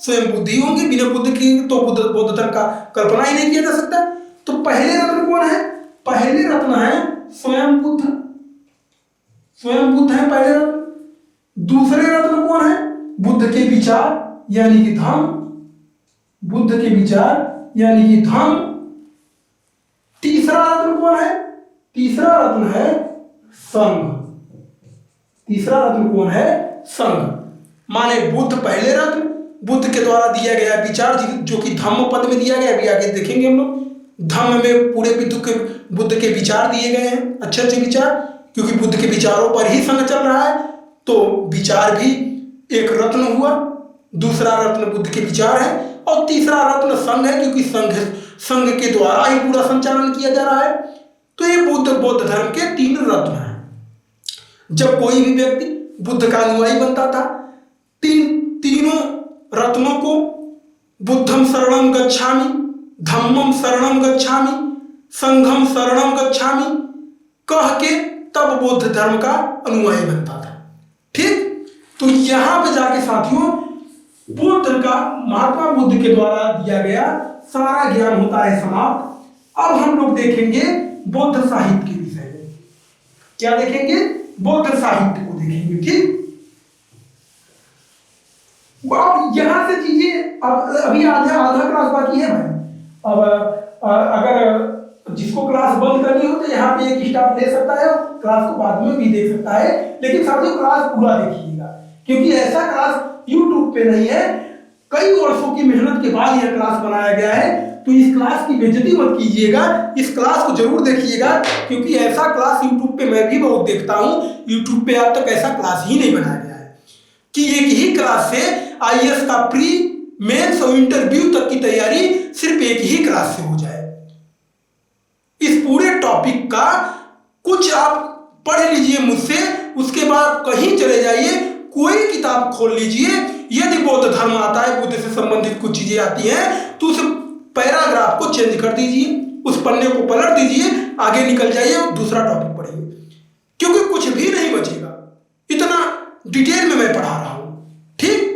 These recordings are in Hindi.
स्वयं बुद्ध ही होंगे। बिना बुद्ध के तो बौद्ध धर्म का कल्पना ही नहीं किया जा सकता। तो पहले रत्न कौन है? पहले रत्न है स्वयं बुद्ध, स्वयं बुद्ध है पहले रत्न। दूसरे रत्न कौन है? बुद्ध के विचार यानी कि धर्म, बुद्ध के विचार यानी कि धर्म। तीसरा रत्न कौन है? तीसरा रत्न है संघ। तीसरा रत्न कौन है? संघ। माने बुद्ध पहले रत्न, बुद्ध के द्वारा दिया गया विचार जो कि धम्म पद में दिया गया, अभी आगे देखेंगे हम लोग। धम्म में पूरे बुद्ध के विचार दिए गए हैं, अच्छे अच्छे विचार, क्योंकि बुद्ध के विचारों पर ही संघ चल रहा है। तो विचार भी एक रत्न हुआ। दूसरा रत्न बुद्ध के विचार है और तीसरा रत्न संघ है, क्योंकि संघ के द्वारा ही पूरा संचालन किया जा रहा है। तो ये बौद्ध धर्म के 3 रत्न हैं। जब कोई भी व्यक्ति बुद्ध का अनुयायी बनता था, तीनों रत्नों को बुद्धम शरणम गच्छामि, धम्मम शरणम गच्छामि, संघम शरणम गच्छामि कह के तब बौद्ध धर्म का अनुयायी बनता था। ठीक, तो यहां पे जाके साथियों बुद्ध का, महात्मा बुद्ध के द्वारा दिया गया सारा ज्ञान होता है समाप्त। अब हम लोग देखेंगे बौद्ध साहित्य के विषय में। क्या देखेंगे? बौद्ध साहित्य को देखेंगे। ठीक, अब यहां से चीजें, अब अभी आधा क्लास बाकी है भाई। अब अगर जिसको क्लास बंद करनी हो तो यहाँ पे एक स्टाफ ले सकता है, क्लास को बाद में भी देख सकता है, लेकिन साथियों क्लास पूरा देखिएगा, क्योंकि ऐसा क्लास यूट्यूब पे नहीं है। कई वर्षों की मेहनत के बाद यह क्लास बनाया गया है, तो इस क्लास की बेइज्जती मत कीजिएगा, इस क्लास को जरूर देखिएगा, क्योंकि ऐसा क्लास यूट्यूब पे मैं भी बहुत देखता हूँ। यूट्यूब पे अब तक ऐसा क्लास ही नहीं बनाया गया है कि एक ही क्लास से आईएएस का प्री, मेंस और इंटरव्यू तक की तैयारी सिर्फ एक ही क्लास से हो जाए। इस पूरे टॉपिक का कुछ आप पढ़ लीजिए मुझसे, उसके बाद कहीं चले जाइए, कोई किताब खोल लीजिए, यदि बौद्ध धर्म आता है, बुद्ध से संबंधित कुछ चीजें आती हैं, तो उस पैराग्राफ को चेंज कर दीजिए, उस पन्ने को पलट दीजिए, आगे निकल जाइए और दूसरा टॉपिक पढ़िए, क्योंकि कुछ भी नहीं बचेगा। इतना डिटेल में मैं पढ़ा रहा हूं। ठीक,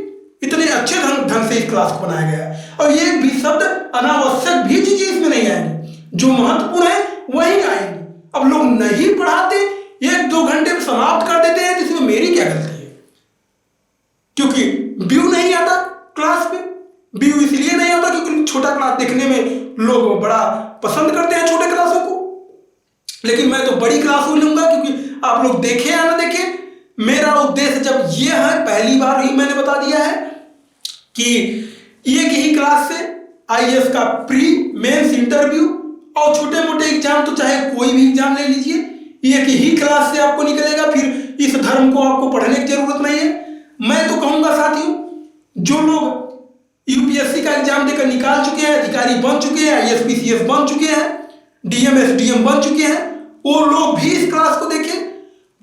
इतने अच्छे ढंग से इस क्लास को बनाया गया है, और ये भी शब्द अनावश्यक भी चीजें इसमें नहीं आएंगी, जो महत्वपूर्ण है वही आएंगी। अब लोग नहीं पढ़ाते, 1-2 घंटे में समाप्त कर देते हैं, तो इसमें मेरी क्या गलती है? क्योंकि व्यू नहीं आता क्लास में। व्यू इसलिए नहीं आता क्योंकि छोटा क्लास देखने में लोग बड़ा पसंद करते हैं छोटे क्लासों को, लेकिन मैं तो बड़ी क्लास लूंगा, क्योंकि आप लोग देखें या ना देखें, मेरा उद्देश्य जब ये है, पहली बार ही मैंने बता दिया है कि एक ही क्लास से आईएएस का प्री, मेंस, इंटरव्यू और छोटे मोटे एग्जाम, तो चाहे कोई भी एग्जाम ले लीजिए, एक ही क्लास से आपको निकलेगा। फिर इस धर्म को आपको पढ़ने की जरूरत नहीं है। मैं तो कहूंगा साथियों, जो लोग यूपीएससी का एग्जाम देकर निकाल चुके हैं, अधिकारी बन चुके हैं, आईएएस पीसीएस बन चुके हैं, डीएम एसडीएम बन चुके हैं, वो लोग भी इस क्लास को देखें।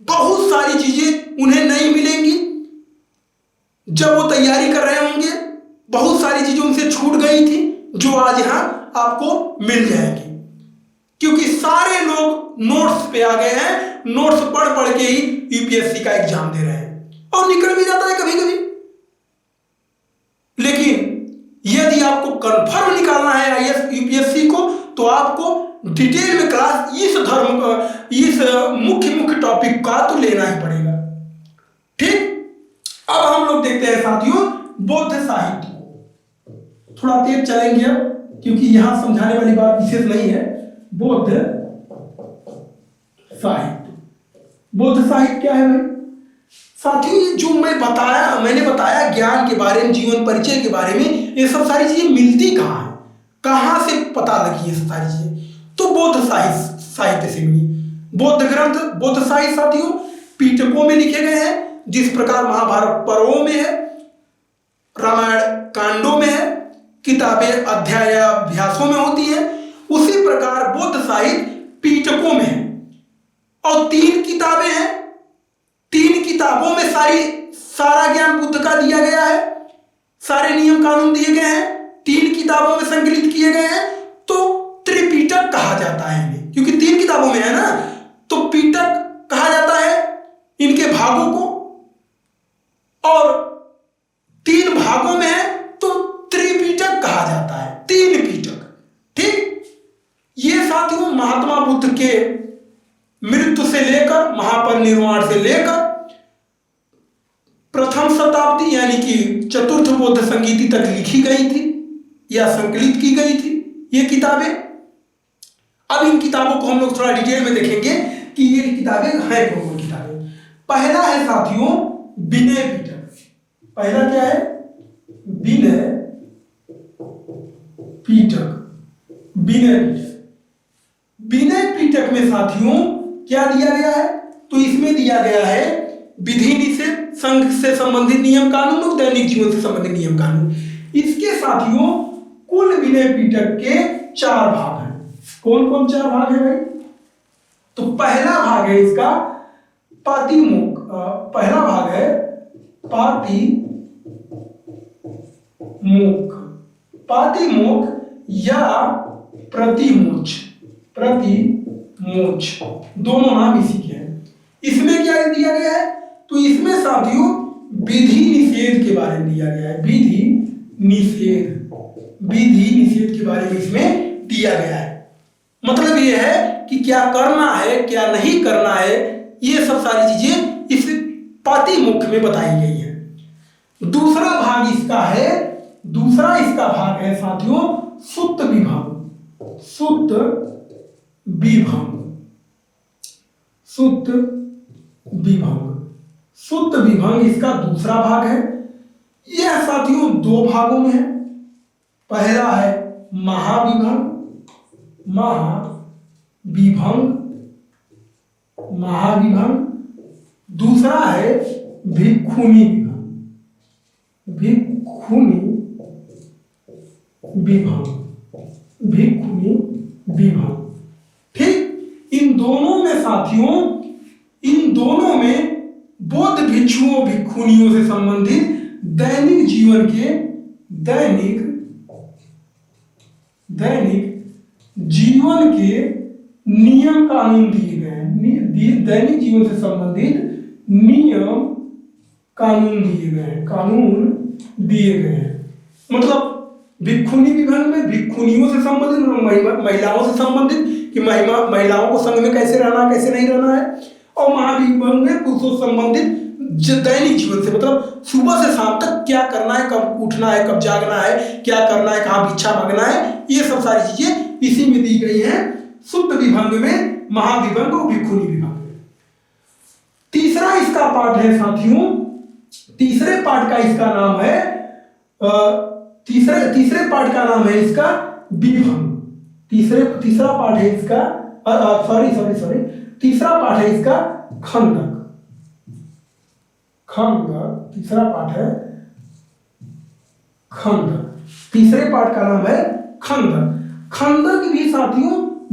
बहुत सारी चीजें उन्हें नहीं मिलेंगी जब वो तैयारी कर रहे होंगे, बहुत सारी चीजें उनसे छूट गई थी जो आज यहां आपको मिल जाएंगी, क्योंकि सारे लोग नोट्स पे आ गए हैं, नोट्स पढ़ पढ़ के ही यूपीएससी का एग्जाम दे रहे हैं, और निकल भी जाता है कभी कभी। लेकिन यदि आपको कंफर्म निकालना है आईएएस यूपीएससी को, तो आपको डिटेल में क्लास इस मुख्य टॉपिक का तो लेना ही पड़ेगा। ठीक, अब हम लोग देखते हैं साथियों बौद्ध साहित्य को। थोड़ा तेज चलेंगे अब, क्योंकि यहां समझाने वाली बात विशेष नहीं है। बौद्ध साहित्य, बौद्ध साहित्य क्या है भाई? साथियों, जो मैंने बताया ज्ञान के बारे में, जीवन परिचय के बारे में, ये सब सारी चीजें मिलती कहाँ है, कहाँ से पता लगी ये सारी चीजें? तो बौद्ध साहित्य से मिली। बौद्ध ग्रंथ, बौद्ध साहित्य साथियों पीटकों में लिखे गए हैं, जिस प्रकार महाभारत पर्वों में है, रामायण कांडों में है, किताबें अध्याय अभ्यासों में होती है, उसी प्रकार बौद्ध साहित्य पीटकों में है। और 3 किताबें हैं, 3 किताबों में सारा ज्ञान बुद्ध का दिया गया है, सारे नियम कानून दिए गए हैं, 3 किताबों में संकलित किए गए हैं। तो त्रिपिटक कहा जाता है इन्हें, क्योंकि 3 किताबों में है ना, तो पिटक कहा जाता है इनके भागों को। और 3 भागों में है तो निर्माण से लेकर प्रथम शताब्दी यानी कि चतुर्थ बौद्ध संगीति तक लिखी गई थी या संकलित की गई थी ये किताबें। अब इन किताबों को हम लोग थोड़ा डिटेल में देखेंगे कि ये किताबें हैं कौन किताबें। पहला है साथियों विनय पिटक। पहला क्या है? विनय पिटक। विनय पिटक। विनय पिटक में साथियों क्या दिया गया है? तो इसमें दिया गया है विधि निषेध, संघ से संबंधित नियम कानून और दैनिक जीवन से संबंधित नियम कानून। इसके साथियों कुल विनय पिटक के 4 भाग हैं। कौन कौन 4 भाग है भाई? तो पहला भाग है इसका पातिमोक्ष। पहला भाग है पातिमोक्ष। पातिमोक्ष या प्रतिमोक्ष। प्रतिमोक्ष दोनों नाम इसी के हैं। इसमें क्या दिया गया है? तो इसमें साथियों विधि निषेध के बारे में दिया गया है। विधि निषेध के बारे में इसमें दिया गया है। मतलब ये है कि क्या करना है क्या नहीं करना है, ये सब सारी चीजें इस पातिमोक्ष में बताई गई है। दूसरा भाग इसका भाग है साथियों सुत्त विभंग। सुत्त विभंग इसका दूसरा भाग है। यह साथियों 2 भागों में है। पहला है महाविभंग। दूसरा है भिक्खुनी विभंग। ठीक, इन दोनों में साथियों बौद्ध भिक्षुओं भिक्षुणियों से संबंधित दैनिक जीवन के नियम कानून दिए गए हैं। दैनिक जीवन से संबंधित नियम कानून दिए गए हैं। मतलब भिक्षुणी विभंग में भिक्षुणियों से संबंधित और महिलाओं से संबंधित कि महिलाओं को संघ में कैसे रहना कैसे नहीं रहना है। और महाविभंग में पुरुषों से संबंधित दैनिक जीवन से, मतलब सुबह से शाम तक क्या करना है, कब उठना है, कब जागना है, क्या करना है, कहाँ भिक्षा मांगना है, ये सब सारी चीजें इसी में दी गई हैं सुत्त विभंग में, महाविभंग और भिक्षुणी विभंग में। तीसरा इसका पाठ है साथियों, तीसरे पाठ का इसका नाम है तीसरे पाठ का नाम है इसका विभंग। तीसरा पाठ है इसका तीसरा पाठ है इसका खंडक। तीसरा पाठ है खंडक। तीसरे पाठ का नाम है खंडक। खंडक भी साथियों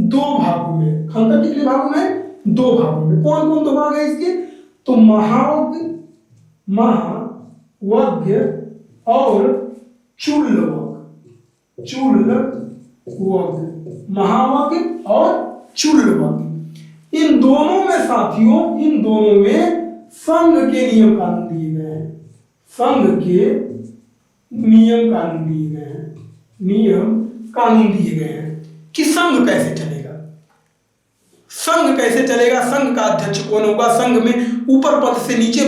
2 भागों में। खंडक कितने भागों में? 2 भागों में। कौन कौन 2 भाग है इसके? तो महावज्ञ और महावज्ञ और चूल्लवज्ञ। इन दोनों में साथियों संघ के नियम कानून दिए गए हैं। नियम कानून दिए गए हैं कि संघ कैसे चलेगा, संघ का अध्यक्ष कौन होगा, संघ में ऊपर पद से नीचे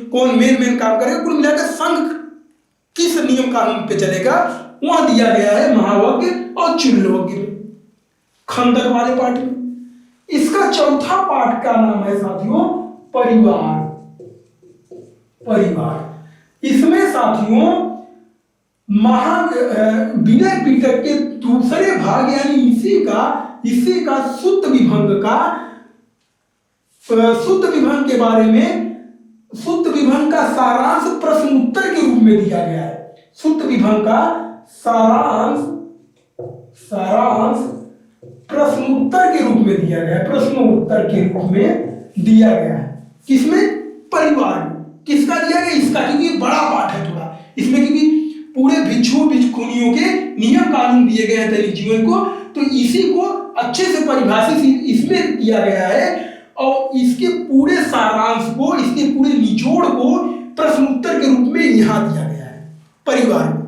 कौन मेन काम करेगा, कुल मिलाकर संघ किस नियम कानून पे चलेगा वहां दिया गया है महावज्ञ और चूल्लवज्ञ में, खंडक वाले पाठ में। इसका चौथा पाठ का नाम है साथियों परिवार। इसमें साथियों विनय पिटक के दूसरे भाग यानी इसी का सुत्त विभंग के बारे में, सुत्त विभंग का सारांश प्रश्न उत्तर के रूप में दिया गया है। सुत्त विभंग का सारांश प्रश्न उत्तर के रूप में दिया गया है। प्रश्नोत्तर के रूप में दिया गया है। किसमें? परिवार में। किसका दिया गया? इसका, क्योंकि बड़ा पाठ है थोड़ा इसमें, क्योंकि पूरे भिक्षु भिक्षुणियों के नियम कानून दिए गए हैं दैनिक जीवन को, तो इसी को अच्छे से परिभाषित इसमें किया गया है और इसके पूरे सारांश को, इसके पूरे निचोड़ को प्रश्नोत्तर के रूप में यहां दिया गया है परिवार में।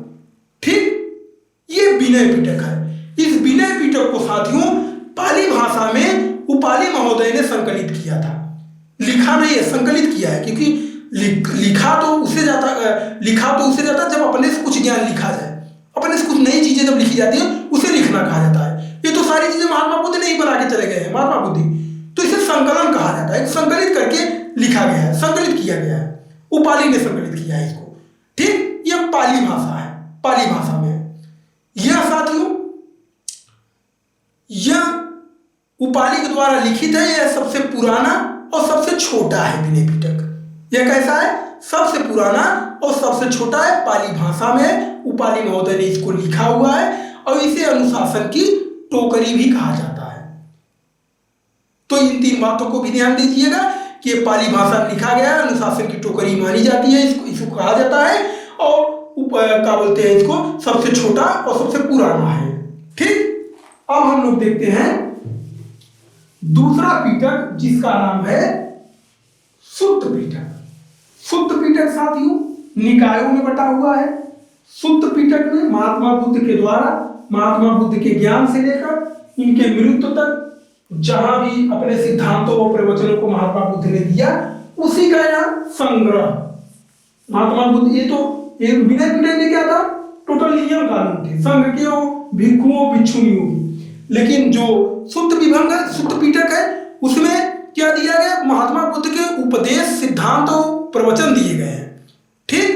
ठीक, ये विनय पिटक है। इस विनय पिटक को साथियों पाली भाषा में उपाली महोदय ने संकलित किया था, लिखा नहीं है, संकलित किया है, क्योंकि लिखा तो उससे जाता जब अपने से कुछ ज्ञान लिखा जाए, अपने से कुछ नई चीजें जब लिखी जाती है उसे लिखना कहा जाता है। ये तो सारी चीजें महात्मा बुद्ध ने ही बना के चले गए हैं, महात्मा बुद्धि, तो इसे संकलन कहा जाता है, संकलित करके लिखा गया है, संकलित किया गया है, उपालि ने संकलित किया है इसको। ठीक, यह पाली भाषा है, पाली भाषा में यह साथियों, यह उपालि के द्वारा लिखित है। यह सबसे पुराना और सबसे छोटा है विनय पिटक। यह कैसा है? सबसे पुराना और सबसे छोटा है, पाली भाषा में उपालि महोदय ने इसको लिखा हुआ है, और इसे अनुशासन की टोकरी भी कहा जाता है। तो इन 3 बातों को भी ध्यान दीजिएगा कि ये पाली भाषा में लिखा गया है, अनुशासन की टोकरी मानी जाती है, इसको कहा जाता है, और क्या बोलते हैं इसको, सबसे छोटा और सबसे पुराना है। ठीक, अब हम लोग देखते हैं दूसरा पिटक, जिसका नाम है सुत्त पिटक। सुत्त पिटक साथियों निकायों में बटा हुआ है। सुत्त पिटक में महात्मा बुद्ध के द्वारा, महात्मा बुद्ध के ज्ञान से लेकर इनके मृत्यु तक जहां भी अपने सिद्धांतों और प्रवचनों को महात्मा बुद्ध ने दिया, उसी का यह संग्रह महात्मा बुद्ध। ये तो विनय पिटक में क्या था? टोटल नियम कानून थे संघ के, भिक्षुओं भिक्षुणियों की। लेकिन जो सुत्त पिटक है उसमें क्या दिया गया? महात्मा बुद्ध के उपदेश, सिद्धांत और प्रवचन दिए गए हैं। ठीक,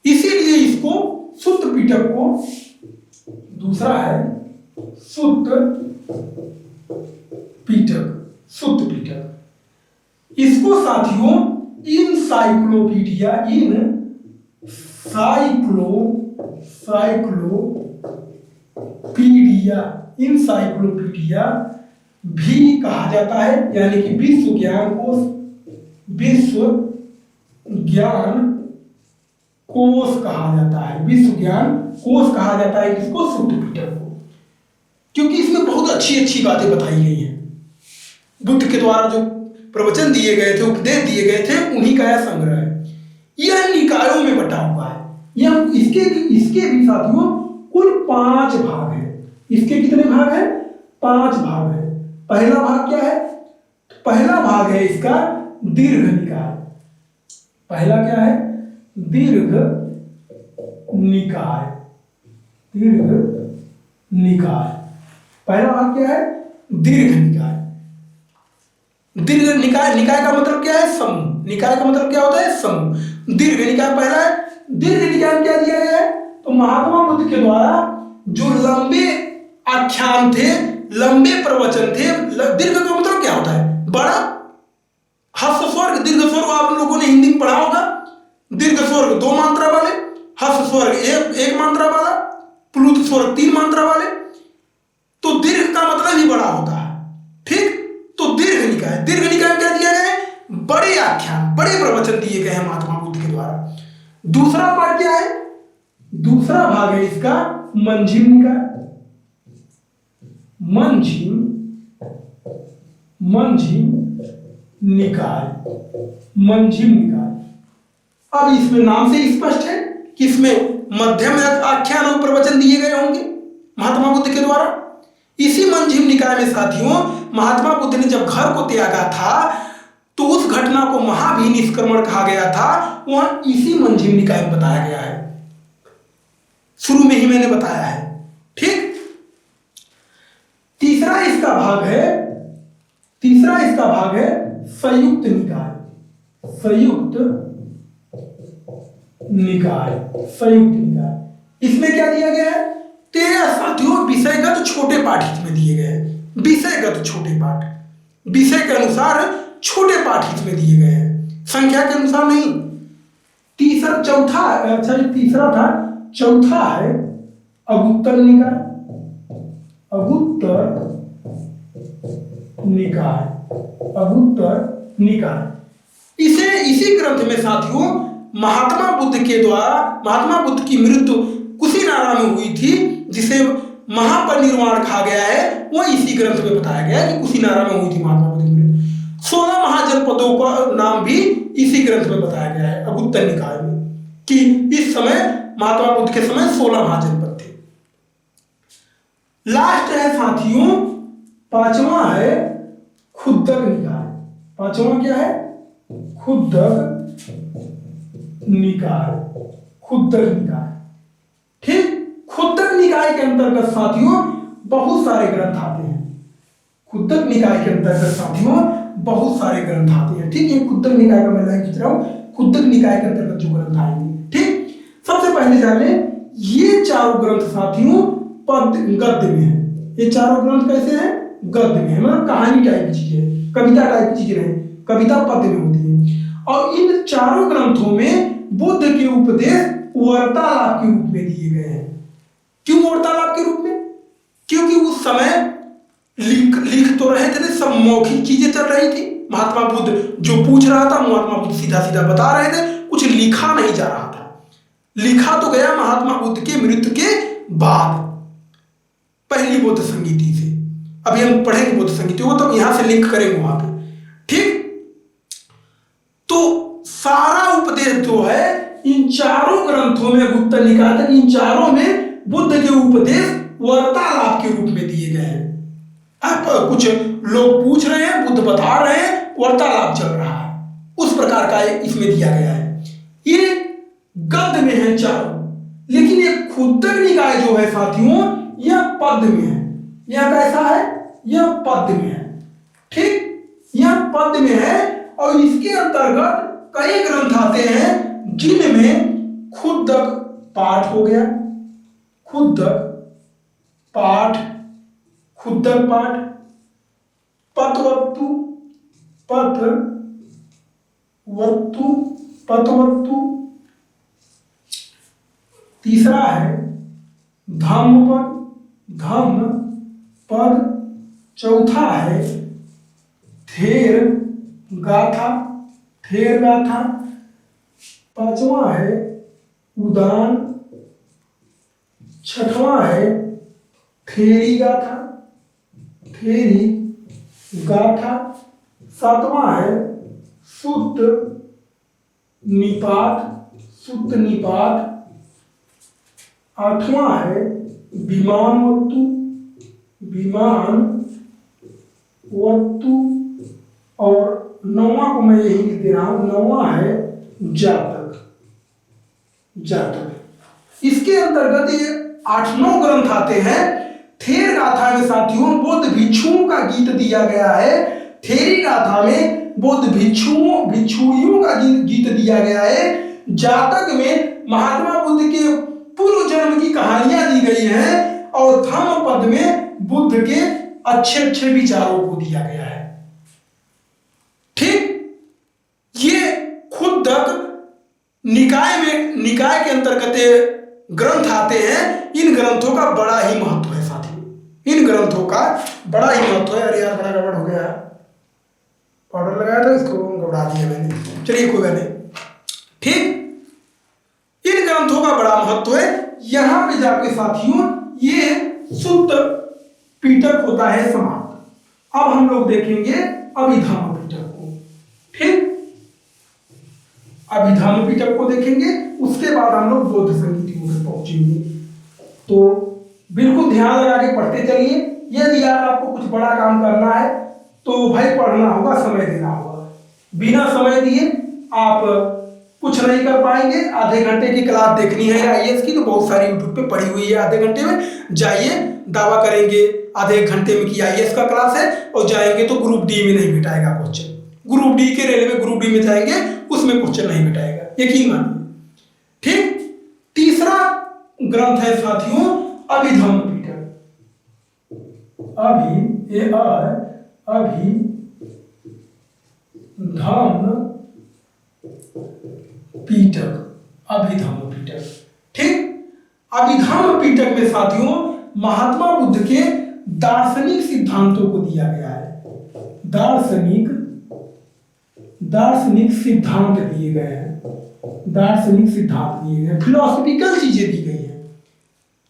इसीलिए इसको सुत्त पिटक को, दूसरा है सुत्त पिटक, सुत्त पिटक। इसको साथियों इनसाइक्लोपीडिया भी कहा जाता है, यानी कि विश्व ज्ञान कोश कहा जाता है, विश्व ज्ञान कोश कहा जाता है किसको? सुत्त पिटक को, क्योंकि इसमें बहुत अच्छी बातें बताई गई हैं। बुद्ध के द्वारा जो प्रवचन दिए गए थे, उपदेश दिए गए थे, उन्हीं का यह संग्रह है। यह निकायों में बटा हुआ है। यह इसके भी साथियों कुल 5 भाग है। इसके कितने भाग हैं? 5 भाग है। पहला भाग क्या है? पहला भाग है इसका दीर्घ निकाय। पहला क्या है? दीर्घ निकाय। दीर्घ निकाय पहला भाग क्या है? दीर्घ निकाय। दीर्घ निकाय, निकाय का मतलब क्या है? समूह। निकाय का मतलब क्या होता है? समूह। दीर्घ निकाय पहला है। दीर्घ निकाय में क्या दिया गया है? तो महात्मा बुद्ध के द्वारा जो लंबे आख्यान थे, लंबे प्रवचन थे। दीर्घ का मतलब क्या होता है? बड़ा। हस्व स्वर्ग, दीर्घ स्वर्ग आप लोगों ने हिंदी में पढ़ा होगा। दीर्घ स्वर्ग 2 मात्रा वाले, हस्व स्वर्ग 1 मात्रा वाला, प्लुत स्वर्ग 3 मात्रा वाले। तो दीर्घ का मतलब ही बड़ा होता है। ठीक, तो दीर्घ निकाय, दीर्घ निकाय में क्या दिया गया है? बड़े आख्यान, बड़े प्रवचन दिए गए हैं महात्मा बुद्ध के द्वारा। दूसरा पार्ट क्या है? दूसरा भाग है इसका मंझिम निकाय। मंझिम निकाय, मंझिम निकाय। अब इसमें नाम से स्पष्ट है कि इसमें मध्यम आख्यान और प्रवचन दिए गए होंगे महात्मा बुद्ध के द्वारा। इसी मंझिम निकाय में साथियों महात्मा बुद्ध ने जब घर को त्यागा था तो उस घटना को महाभिनिष्क्रमण कहा गया था। वहां इसी मंझिम निकाय में बताया गया है, शुरू में ही मैंने बताया है। ठीक, तीसरा इसका भाग है संयुक्त निकाय। संयुक्त निकाय इसमें क्या दिया गया है? 13 साथियों विषयगत छोटे पाठ इसमें दिए गए हैं। विषयगत छोटे पाठ, विषय के अनुसार छोटे पाठ इसमें दिए गए हैं, संख्या के अनुसार नहीं। चौथा है अगुत्तर निकाय। अगुत्तर निकाय इसी ग्रंथ में साथियों महात्मा बुद्ध के द्वारा, महात्मा बुद्ध की मृत्यु कुशीनारा में हुई थी, जिसे महापरिनिर्वाण कहा गया है। वो इसी ग्रंथ में बताया गया है कि कुशीनारा में हुई थी महात्मा बुद्ध की मृत्यु। 16 महाजनपदों का नाम भी इसी ग्रंथ में बताया गया है अगुत्तर निकाय में, कि इस समय महात्मा बुद्ध के समय 16 महाजनपद थे। लास्ट है साथियों 5वां है खुद्दक निकाय। पांचवा क्या है? खुद्दक निकाय। खुद्दक निकाय, ठीक। खुद्दक निकाय के अंतर्गत साथियों बहुत सारे ग्रंथ आते हैं। खुद्दक निकाय के अंतर्गत साथियों बहुत सारे ग्रंथ आते हैं, ठीक है। खुद्दक निकाय का मैं लाइन खींच रहा हूं, खुद्दक निकाय के अंतर्गत जो ग्रंथ आएंगे, ठीक। सबसे पहले जाने ये चारों ग्रंथ साथियों पद गद्य में है। ये चारों ग्रंथ कैसे हैं? गद्य में है, मतलब कहानी टाइप की चीजें है, कविता टाइप की चीजें नहीं, कविता पद्य में होती है। और इन चारों ग्रंथों में बुद्ध के उपदेश वार्तालाप के रूप में दिए गए हैं। क्यों वार्तालाप के रूप में? क्योंकि उस समय लिख तो रहे थे, सब मौखिक चीजें चल रही थी। महात्मा बुद्ध जो पूछ रहा था महात्मा बुद्ध सीधा सीधा बता रहे थे, कुछ लिखा नहीं जा रहा था। लिखा तो गया महात्मा बुद्ध के मृत्यु के बाद, पहली बुद्ध संगीति से। अभी हम पढ़ेंगे बुद्ध संगीति को, तो यहां से लिंक करेंगे वहां पे, ठीक। तो सारा उपदेश जो है इन चारों ग्रंथों में, बुद्ध निकाय तक इन चारों में बुद्ध के उपदेश वार्तालाप के रूप में दिए गए हैं। अब कुछ लोग पूछ रहे हैं, बुद्ध बता रहे हैं, वार्तालाप चल रहा है, उस प्रकार का इसमें दिया गया है। ये गद्य में है चारों, लेकिन ये खुद्दक निकाय जो है साथियों यह पद्य में है। यह कैसा है? यह पद्य में है, ठीक। यह पद्य में है और इसके अंतर्गत कई ग्रंथ आते हैं जिनमें खुद्दक पाठ हो गया, खुद्दक पाठ, खुद्दक पाठ, पतवत्तु, पतवत्तु, पतवत्तु। तीसरा है धम्मपद, धम्म पद। चौथा है थेर गाथा, थेर गाथा। पांचवा है उदान। छठवां है थेरी गाथा, थेरी गाथा। सातवां है सुत्त निपात, सुत्त निपात। आठवां है विमानवत्तु, विमान वत्तु। और नौवां को मैं यही लिख दे रहा हूं, नौवां है जातक, जातक। इसके अंतर्गत ये 8-9 ग्रंथ आते हैं। थेर गाथा में साथियों बौद्ध भिक्षुओं का गीत दिया गया है। थेरी गाथा में बौद्ध भिक्षुओं का गीत दिया गया है। जातक में महात्मा बुद्ध के पूर्व जन्म की कहानियां दी गई हैं और धम्म पद में बुद्ध के अच्छे अच्छे विचारों को दिया गया है, ठीक। ये खुद्दक निकाय में, निकाय के अंतर्गत ग्रंथ आते हैं। इन ग्रंथों का बड़ा ही महत्व है साथियों, इन ग्रंथों का बड़ा ही महत्व है। अरे यार बड़ा गड़बड़ हो गया, पाउडर लगाया था इसको गड़बड़ा दिया मैंने, चलिए कोई बात नहीं, ठीक। इन ग्रंथों का बड़ा महत्व है। यहां पे जाके साथियों ये शुद्ध पीटक होता है समाप्त। अब हम लोग देखेंगे अभिधम्म पीटक को, ठीक। अभिधम्म पीटक को देखेंगे, उसके बाद हम लोग बौद्ध संगीतियों में पहुंचेंगे। तो बिल्कुल ध्यान लगा के पढ़ते चलिए। यदि यार आपको कुछ बड़ा काम करना है तो भाई पढ़ना होगा, समय देना होगा। बिना समय दिए आप कुछ नहीं कर पाएंगे। आधे घंटे की क्लास देखनी है आईएएस की तो बहुत सारी यूट्यूब पे पड़ी हुई है, आधे घंटे में जाइए, दावा करेंगे आधे एक घंटे में कि आईएएस का क्लास है, और जाएंगे तो ग्रुप डी में नहीं भेटाएगा क्वेश्चन। ग्रुप डी के रेलवे ग्रुप डी में जाएंगे उसमें क्वेश्चन नहीं भेटाएगा, यकीन मानिए, ठीक। तीसरा ग्रंथ है साथियों अभिधम्म पीटक। अभिधम्म पीटक, अभिधम्म पीटक, ठीक। अभिधम्म पीटक में साथियों महात्मा बुद्ध के दार्शनिक सिद्धांतों को दिया गया है। दार्शनिक सिद्धांत दिए गए हैं, दार्शनिक सिद्धांत दिए गए, फिलोसफिकल चीजें दी गई हैं,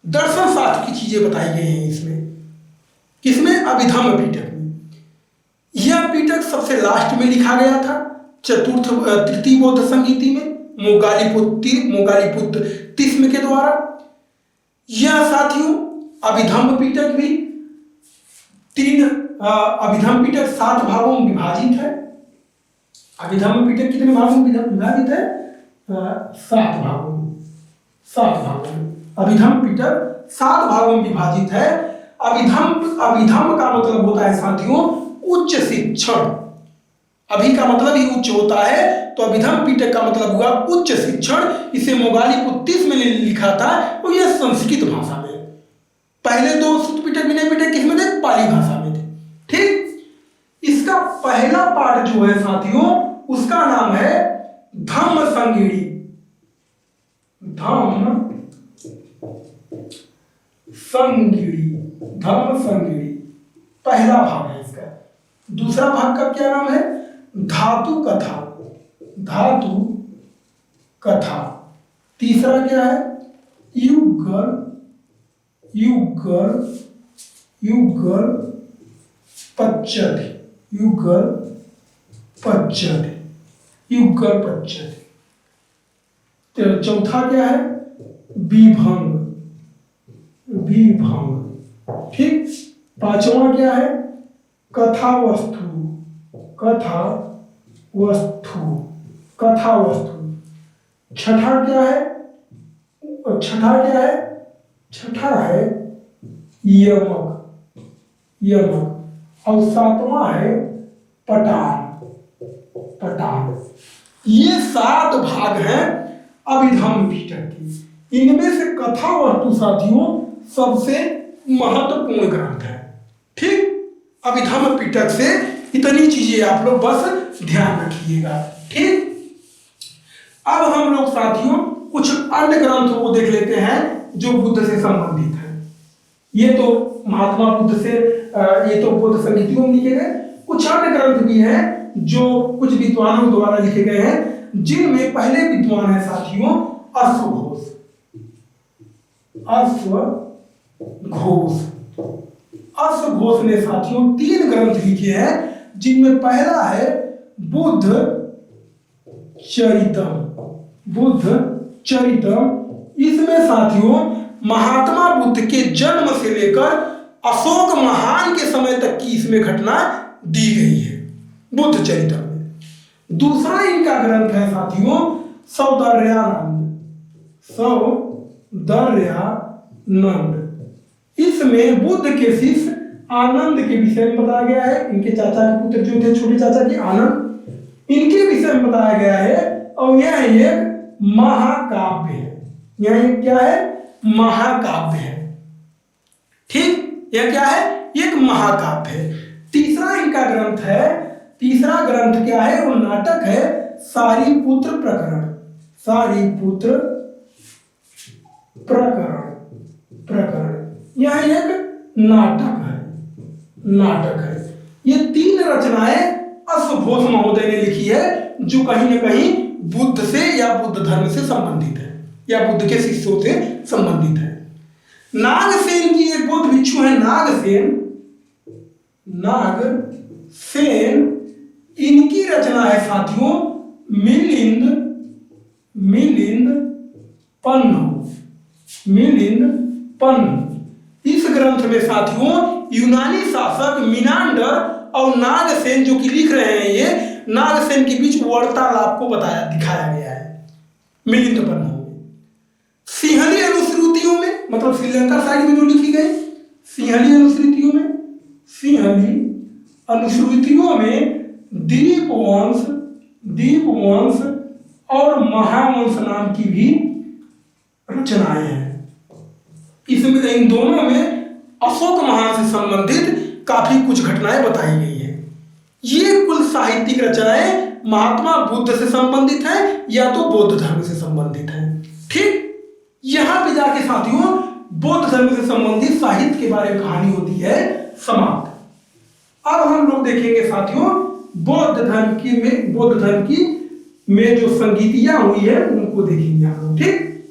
दर्शन शास्त्र की चीजें बताई गई हैं इसमें। किसमें? अभिधम्म पीटक में। यह पीटक सबसे लास्ट में लिखा गया था, तृतीय बौद्ध संगीति में, मोगालीपुत्र तिस्म के द्वारा। यह साथियों अभिधम्म पीटक भी अभिधम्म पीटक 7 भागों में विभाजित है। अभिधम्म पिटक कितने भागों में विभाजित है? 7 भागों में। 7 भागों में अभिधम्म पिटक 7 भागों में विभाजित है। अभिधम्म का मतलब होता है साथियों उच्च शिक्षण। अभि का मतलब ही उच्च होता है, तो अभिधम्म पिटक का मतलब हुआ उच्च शिक्षण। इसे मौगालिक 39 में लिखा था और यह संस्कृत भाषा में। पहले 2 सुत्त पिटक विनय पिटक किसमें थे? पाली भाषा में थे। ठीक, इसका पहला पाठ जो है साथियों उसका नाम है धम्म संगीढ़ी। धम्म संगीढ़ी, धम्म संगीढ़ी पहला भाग है इसका। दूसरा भाग का क्या नाम है? धातु कथा। धातु कथा। तीसरा क्या है? युगल युगल युगल पच्चति। युगल पच्चति, युगल पच्चति। तो चौथा क्या है? विभंग, विभंग। ठीक, पांचवा क्या है? कथा वस्तु, कथा वस्तु, कथा वस्तु। छठा क्या है? छठा क्या है? छठा है यमक, यमक। और 7वां है पटान, पटान। ये 7 भाग हैं अभिधम्म पिटक के। इनमें से कथा वस्तु साथियों सबसे महत्वपूर्ण ग्रंथ है। ठीक, अभिधम्म पिटक से इतनी चीजें आप लोग बस ध्यान रखिएगा। ठीक, अब हम लोग साथियों कुछ अन्य ग्रंथों को देख लेते हैं जो बुद्ध से संबंधित है। ये तो महात्मा बुद्ध से ये तो बुद्ध संगीतियों में लिखे गए। कुछ अन्य ग्रंथ भी हैं जो कुछ विद्वानों द्वारा लिखे गए हैं, जिनमें पहले विद्वान है साथियों अश्वघोष। अश्वघोष, अश्वघोष ने साथियों 3 ग्रंथ लिखे हैं, जिनमें पहला है बुद्ध चरितम। बुद्ध चरितम, इसमें साथियों महात्मा बुद्ध के जन्म से लेकर अशोक महान के समय तक की इसमें घटना दी गई है बुद्ध चरितम में। दूसरा इनका ग्रंथ है साथियों सौंदर्यानंद। सौंदर्यानंद, इसमें बुद्ध के शिष्य आनंद के विषय में बताया गया है। इनके चाचा के पुत्र जो थे छोटे चाचा के आनंद, इनके विषय में बताया गया है। और यह एक महाकाव्य है। यह एक क्या है? महाकाव्य है। ठीक, यह क्या है? एक महाकाव्य है। तीसरा इनका ग्रंथ है, तीसरा ग्रंथ क्या है? वो नाटक है सारीपुत्र प्रकरण। सारीपुत्र प्रकरण, प्रकरण यह एक नाटक है, नाटक है। ये 3 रचनाएं अश्वघोष महोदय ने लिखी है, जो कहीं न कहीं बुद्ध से या बुद्ध धर्म से संबंधित है या बुद्ध के शिष्यों से संबंधित है। नागसेन की एक बौद्ध भिक्षु है नागसेन। नागसेन, इनकी रचना है साथियों मिलिंद, मिलिंद पन्नु, मिलिंद पन्नु। इस ग्रंथ में साथियों यूनानी शासक मिनांडर और नागसेन जो कि लिख रहे हैं, ये नागसेन के बीच वार्तालाप को बताया दिखाया गया है मिलिंद पन्नु में। सिंहली अनुश्रुतियों में, मतलब श्रीलंका साइड में जो लिखी गई सिंहली अनुश्रुतियों में, सिंहली अनुश्रुतियों में दीपवंश, दीपवंश और महावंश नाम की भी रचनाएं हैं। इसमें इन दोनों में अशोक महान से संबंधित काफी कुछ घटनाएं बताई गई हैं। ये कुल साहित्यिक रचनाएं महात्मा बुद्ध से संबंधित हैं या तो बौद्ध धर्म से संबंधित हैं। ठीक, यहां पे जाके साथियों बौद्ध धर्म से संबंधित साहित्य के बारे में कहानी होती है समाप्त। अब हम लोग देखेंगे साथियों बौद्ध धर्म की में जो संगीतियां हुई है उनको देखेंगे हम लोग। ठीक,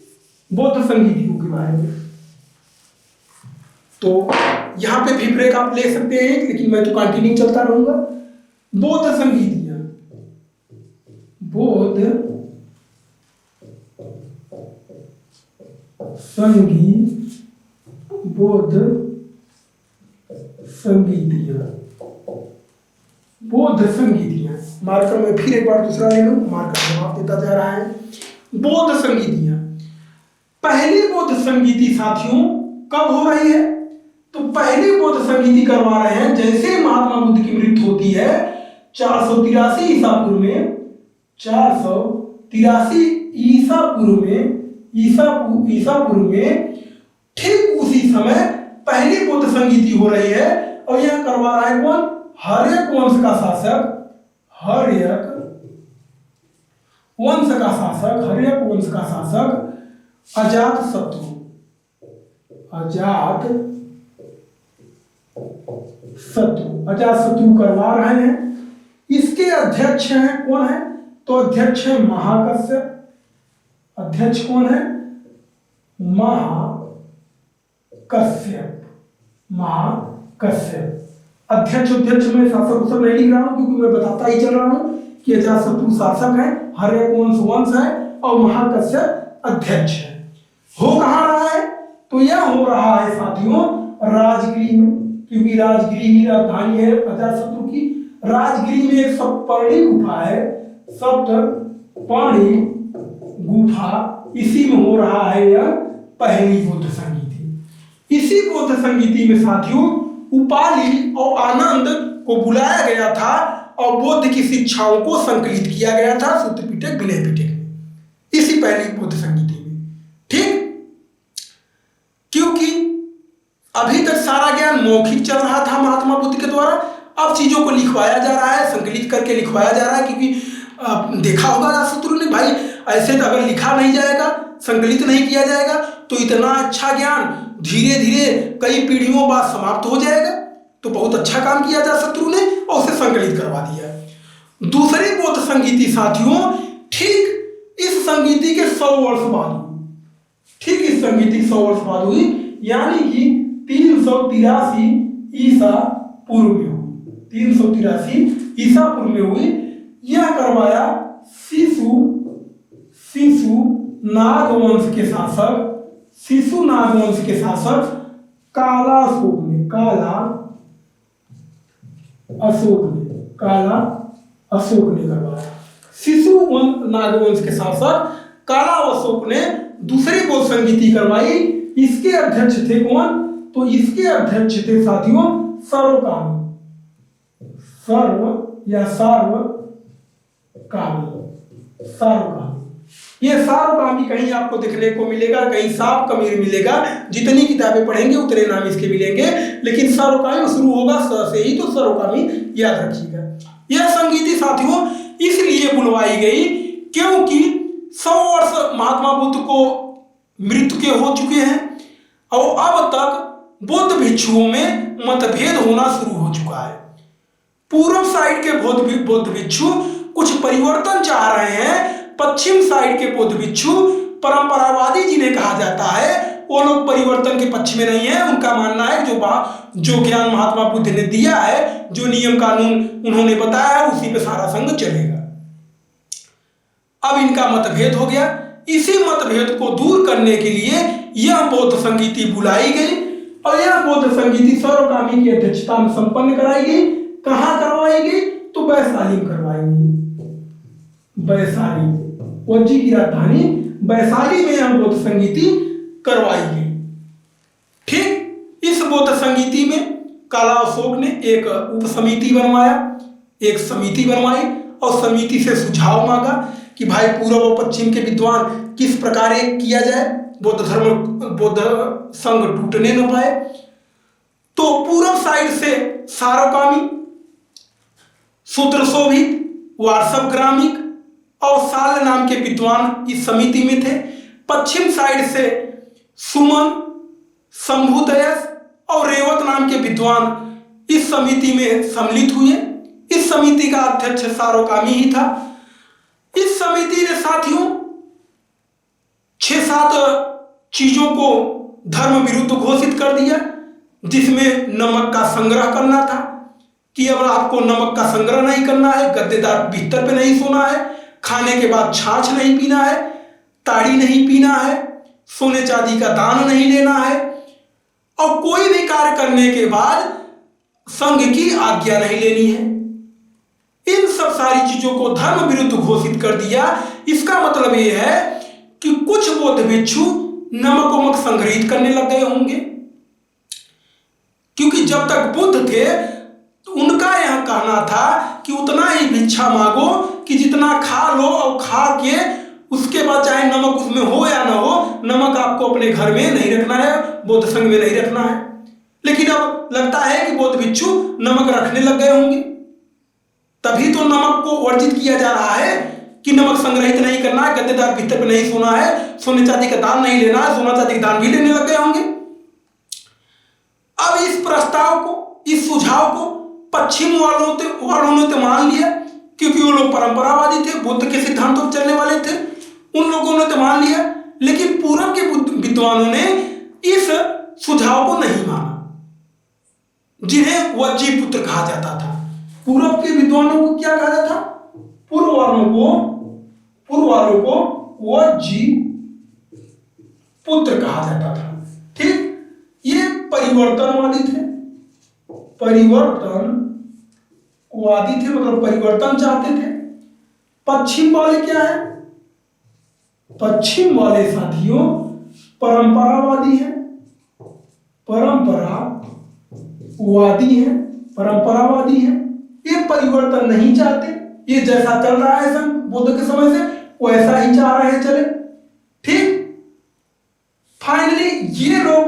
बौद्ध संगीतियों के बारे में। तो यहां पे भी ब्रेक आप ले सकते हैं, लेकिन मैं तो कंटिन्यू चलता रहूंगा। बौद्ध संगीतियां, बौद्ध संगीत, बौद्ध संगीतियां, बौद्ध संगीतियां। मार्कर में फिर एक बार दूसरा ले लूं, मार्कर जवाब देता जा रहा है। बौद्ध संगीतियां, पहली बौद्ध संगीति साथियों कब हो रही है? तो पहली बौद्ध संगीति करवा रहे हैं जैसे महात्मा बुद्ध की मृत्यु होती है 483 ईसा पूर्व में, 483 ईसा पूर्व में ठीक उसी समय पहली बौद्ध संगीति हो रही है। और यह करवा रहा है कौन? हर्यक वंश का शासक, हर्यक वंश का शासक अजातशत्रु, अजातशत्रु करवा रहे हैं। इसके अध्यक्ष हैं कौन है? तो अध्यक्ष है महाकश्यप। अध्यक्ष कौन है? महाकश्यप। अध्यक्ष में शासक सब नहीं लिख रहा हूं क्योंकि मैं बताता ही चल रहा हूं कि अजातशत्रु शासक है, हर्यक वंश है और महाकश्यप अध्यक्ष है। हो कहां रहा है? तो यह हो रहा है साथियों राजगृह में, क्योंकि राजगृह ही राजधानी है अजातशत्रु की। राजगृह में एक सप्तपर्णी गुफा है, सप्तपर्णी गुफा, इसी में हो रहा है यह पहली बौद्ध संगीति। इसी बौद्ध संगीति में साथियों उपाली और आनंद को बुलाया गया था और बौद्ध की शिक्षाओं को संकलित किया गया था सूत्र पिटक विनय पिटक में, इसी पहली बौद्ध संगीति में। ठीक, क्योंकि अभी तक सारा ज्ञान मौखिक चल रहा था महात्मा बुद्ध के द्वारा, अब चीजों को लिखवाया जा रहा है, संकलित करके लिखवाया जा रहा है। क्योंकि देखा होगा अजातशत्रु ने, भाई ऐसे तो अगर लिखा नहीं जाएगा, संकलित नहीं किया जाएगा तो इतना अच्छा ज्ञान धीरे धीरे कई पीढ़ियों बाद समाप्त हो जाएगा। तो बहुत अच्छा काम किया अजातशत्रु ने और उसे संकलित करवा दिया। दूसरी बौद्ध संगीति साथियों ठीक इस संगीति के 100 वर्ष बाद हुई, ठीक इस संगीति 100 वर्ष बाद हुई, यानी कि 383 ईसा पूर्व में हुई, 383 ईसा पूर्व में हुई। यह करवाया शिशु नागवंश के शासक काला अशोक ने करवाया। शिशु नागवंश के शासक काला अशोक ने दूसरी बौद्ध संगीति करवाई। इसके अध्यक्ष थे कौन? तो इसके अध्यक्ष थे साथियों सर्वकामी, ये सार्वकामी कहीं आपको देखने को मिलेगा, कहीं साफ कमीर मिलेगा। जितनी किताबें पढ़ेंगे उतने नाम इसके मिलेंगे, लेकिन सार्वकामी शुरू होगा स से ही, तो सार्वकामी याद रखिएगा। यह संगीति साथियों इसलिए बुलवाई गई क्योंकि 100 वर्ष महात्मा बुद्ध को मृत्यु के हो चुके हैं और अब तक बौद्ध भिक्षुओं में मतभेद होना शुरू हो चुका है। पूर्व साइड के बौद्ध भिक्षु कुछ परिवर्तन चाह रहे हैं, पश्चिम साइड के बौद्ध भिक्षु परंपरावादी जिन्हें कहा जाता है, वो लोग परिवर्तन के पक्ष में नहीं है। उनका मानना है जो ज्ञान महात्मा बुद्ध ने दिया है, जो नियम कानून उन्होंने बताया है, उसी पे सारा संघ चलेगा। अब इनका मतभेद हो गया। इसी मतभेद को दूर करने के लिए यह बौद्ध संगीति बुलाई गई और यह बौद्ध संगीति सर्वकामी की अध्यक्षता में संपन्न कराई गई। कहां करवाई गई? तो वैशाली में करवाई गई। वैशाली, वज्जी की राजधानी वैशाली में यह बौद्ध संगीति करवाई गई। ठीक, इस बौद्ध संगीति में काला अशोक ने एक उप समिति बनवाया, एक समिति बनवाई और समिति से सुझाव मांगा कि भाई पूर्व और पश्चिम के विद्वान किस प्रकार एक किया जाए, बौद्ध संघ टूटने न पाए। तो पूर्व साइड से सार्वकामी, शूद्रशोभित, वार्षव ग्रामिक और साल नाम के विद्वान इस समिति में थे। पश्चिम साइड से सुमन, शंभुदयस और रेवत नाम के विद्वान इस समिति में सम्मिलित हुए। इस समिति का अध्यक्ष सार्वकामी ही था। इस समिति ने साथियों 6-7 चीजों को धर्म विरुद्ध घोषित कर दिया, जिसमें नमक का संग्रह करना था कि अब आपको नमक का संग्रह नहीं करना है, गद्देदार बिस्तर पे नहीं सोना है, खाने के बाद छाछ नहीं पीना है, ताड़ी नहीं पीना है, सोने चांदी का दान नहीं लेना है और कोई भी कार्य करने के बाद संघ की आज्ञा नहीं लेनी है। इन सब सारी चीजों को धर्म विरुद्ध घोषित कर दिया। इसका मतलब ये है कि कुछ बौद्ध भिक्षु नमक वमक संग्रहित करने लग गए होंगे, क्योंकि जब तक बुद्ध थे तो उनका यह कहना था कि उतना ही भिक्षा मांगो कि जितना खा लो, और खा के उसके बाद चाहे नमक उसमें हो या ना हो, नमक आपको अपने घर में नहीं रखना है, बौद्ध संघ में नहीं रखना है। लेकिन अब लगता है कि बौद्ध भिक्षु नमक रखने लग गए होंगे, तभी तो नमक को वर्जित किया जा रहा है कि नमक संग्रहित नहीं करना है, गद्देदार भित्तर पे नहीं सोना है, सोने चांदी का दान नहीं लेना है, सोना चांदी का दान भी लेने लग गए होंगे। अब इस प्रस्ताव को, इस सुझाव को पश्चिम वालों ने तो मान लिया, क्योंकि वो लोग परंपरावादी थे, बुद्ध के सिद्धांतों पर चलने वाले थे, उन लोगों ने तो मान लिया। लेकिन पूर्व के विद्वानों ने इस सुझाव को नहीं माना, जिन्हें वज्जी पुत्र कहा जाता था। पूर्व के विद्वानों को क्या कहा जाता? पूर्व वालों को वज्जी पुत्र कहा जाता था। ठीक, ये परिवर्तनवादी थे, मतलब परिवर्तन चाहते थे। पश्चिम वाले क्या है? पश्चिम वाले साथियों परंपरावादी हैं, परंपरावादी हैं। ये परिवर्तन नहीं चाहते, ये जैसा चल रहा है बुद्ध के समय से वैसा ही चाह रहे हैं चले। ठीक, फाइनली ये लोग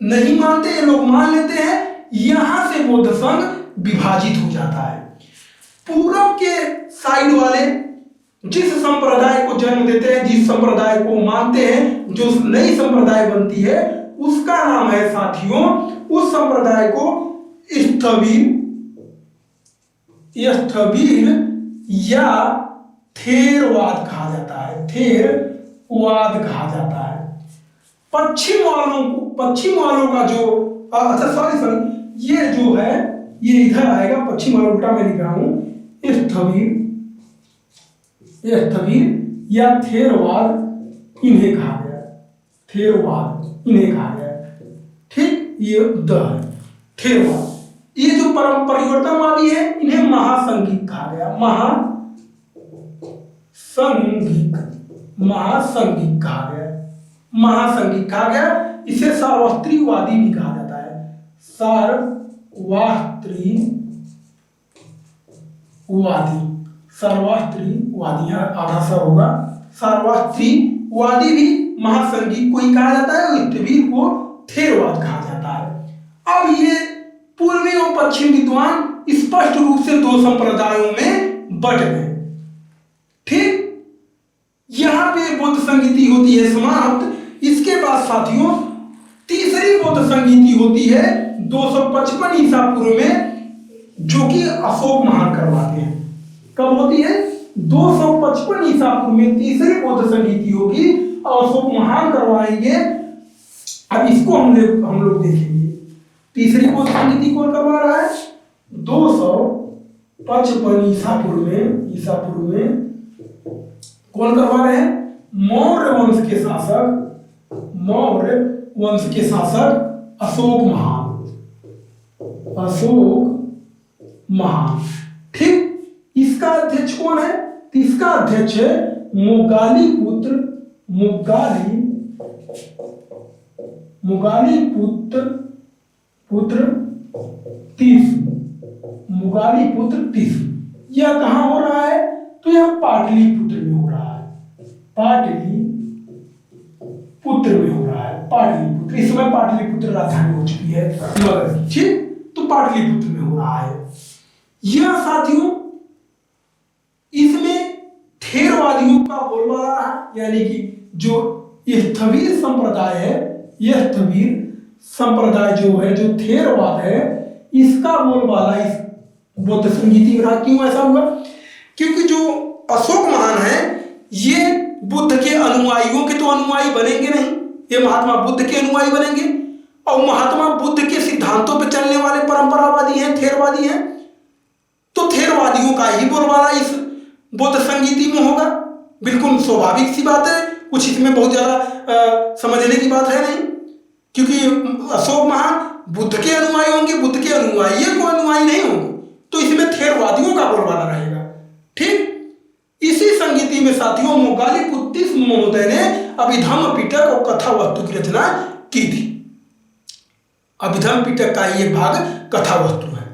नहीं मानते, ये लोग मान लेते हैं। यहां से बौद्ध संघ विभाजित हो जाता है। पूरब के साइड वाले जिस संप्रदाय को जन्म देते हैं, जिस संप्रदाय को मानते हैं, जो नई संप्रदाय बनती है, उसका नाम है साथियों, उस संप्रदाय को स्थविर या थेरवाद कहा जाता है, थेरवाद कहा जाता है। पश्चिम वालों का जो अच्छा सॉरी ये जो है ये इधर आएगा, पश्चिम वाला उल्टा मैं लिख रहा हूं, स्थविर या थेरवाद इन्हें कहा गया, थेरवाद इन्हें कहा गया। ठीक, ये द है थेरवाद। ये जो परिवर्तनवादी है इन्हें महासंघिक कहा गया, महासंघिक कहा गया। इसे सार्वत्रिकवादी भी कहा जाता है, सार्वत्रिकवादी आधा सा होगा, सार्वत्रिकवादी भी महासंघिक को ही कहा जाता है, और स्थविर को थेरवाद कहा जाता है। अब ये पूर्वी और पश्चिम विद्वान स्पष्ट रूप से दो संप्रदायों में बट गए। ठीक, यहां पे बौद्ध संगीति होती है समाप्त। इसके बाद साथियों तीसरी बौद्ध संगीति होती है 255 ईसा पूर्व में, जो कि अशोक महान करवाते हैं। कब होती है? 255 ईसा पूर्व में तीसरी बौद्ध संगीति होगी, अशोक महान करवाएंगे। अब इसको हम लोग देखेंगे। तीसरी बौद्ध संगीति कौन करवा रहा है? 255 ईसा पूर्व में कौन करवा रहे हैं? मौर्य वंश के शासक अशोक महान। ठीक, इसका अध्यक्ष कौन है? इसका अध्यक्ष है मोगाली पुत्र तीसु। यह कहां हो रहा है? तो यह पाटलिपुत्र में हो रहा है, पाटलिपुत्र। इस समय पाटलिपुत्र राजधानी हो चुकी है मगध। ठीक, तो पाटलिपुत्र में हो रहा है। यह साथियों इसमें थेरवादियों का बोलबाला रहा, यानी कि जो स्थविर संप्रदाय है, यह स्थविर संप्रदाय जो है, जो थेरवाद है, इसका बोलबाला इस बौद्ध संगीति में रहा। क्यों ऐसा हुआ? क्योंकि जो अशोक महान है ये बुद्ध के अनुयायियों के तो अनुयायी बनेंगे नहीं, ये महात्मा बुद्ध के अनुयायी बनेंगे, और महात्मा बुद्ध के सिद्धांतों पर चलने वाले परंपरावादी हैं, थेरवादी हैं। तो थेरवादियों का ही बोलबाला इस बौद्ध संगीति में होगा। बिल्कुल स्वाभाविक सी बात है, कुछ इसमें बहुत ज्यादा समझने की बात है नहीं, क्योंकि अशोक महान बुद्ध के अनुयायी होंगे, बुद्ध के अनुयायी को अनुयायी नहीं होंगे, तो तो इसमें थेरवादियों का बोलबाला रहेगा। ठीक, इसी संगीति में साथियों मोगाली पुत्तिस महोदय ने अभिधम्म पिटक और कथा वस्तु की रचना की थी। अभिधम्म पिटक का ये भाग कथा वस्तु है।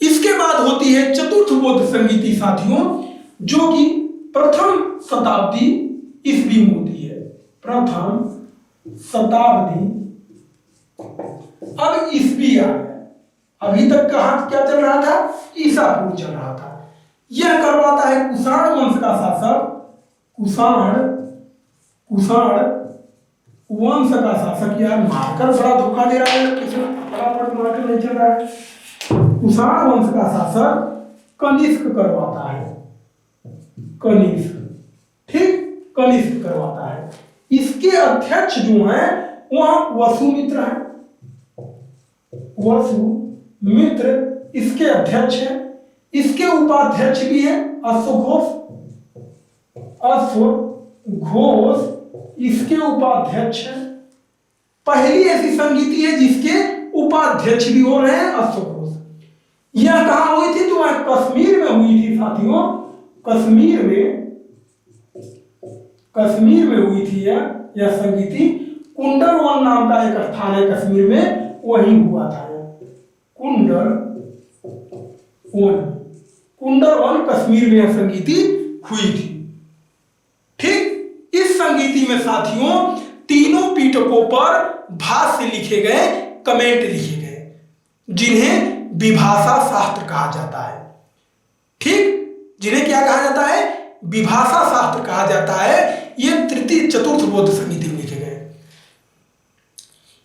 इसके बाद होती है चतुर्थ बोध संगीति साथियों, जो कि प्रथम शताब्दी ईस्वी में होती है। प्रथम शताब्दी, अब ईस्वी आ गया। अभी तक कहां क्या चल रहा था? ईसा पूर्व चल रहा था। यह करवाता है कुषाण वंश का शासक, कुषाण वंश का शासक। यार मार्कर बड़ा धोखा दे रहा है, फटाफट मार्कर नहीं चल रहा है। कुषाण वंश का शासक कनिष्क करवाता है, कनिष्क। ठीक, कनिष्क करवाता है। इसके अध्यक्ष जो हैं वह वसुमित्र है, वसुमित्र इसके अध्यक्ष है। इसके उपाध्यक्ष भी है अश्वघोष, अश्वघोष इसके उपाध्यक्ष है। पहली ऐसी संगीति है जिसके उपाध्यक्ष भी हो रहे हैं अश्वघोष। यह कहां हुई थी? तो वह कश्मीर में हुई थी साथियों, कश्मीर में हुई थी यह संगीति। कुंडलवन नाम का एक स्थान है कश्मीर में, वही हुआ था। कुंडलवन कश्मीर में यह संगीति हुई थी। ठीक, इस संगीति में साथियों तीनों पीटकों पर भाष्य लिखे गए, कमेंट लिखे गए, जिन्हें विभाषा शास्त्र कहा जाता है। ठीक, जिन्हें क्या कहा जाता है? विभाषा शास्त्र कहा जाता है। ये तृतीय चतुर्थ बौद्ध संगीति में लिखे गए।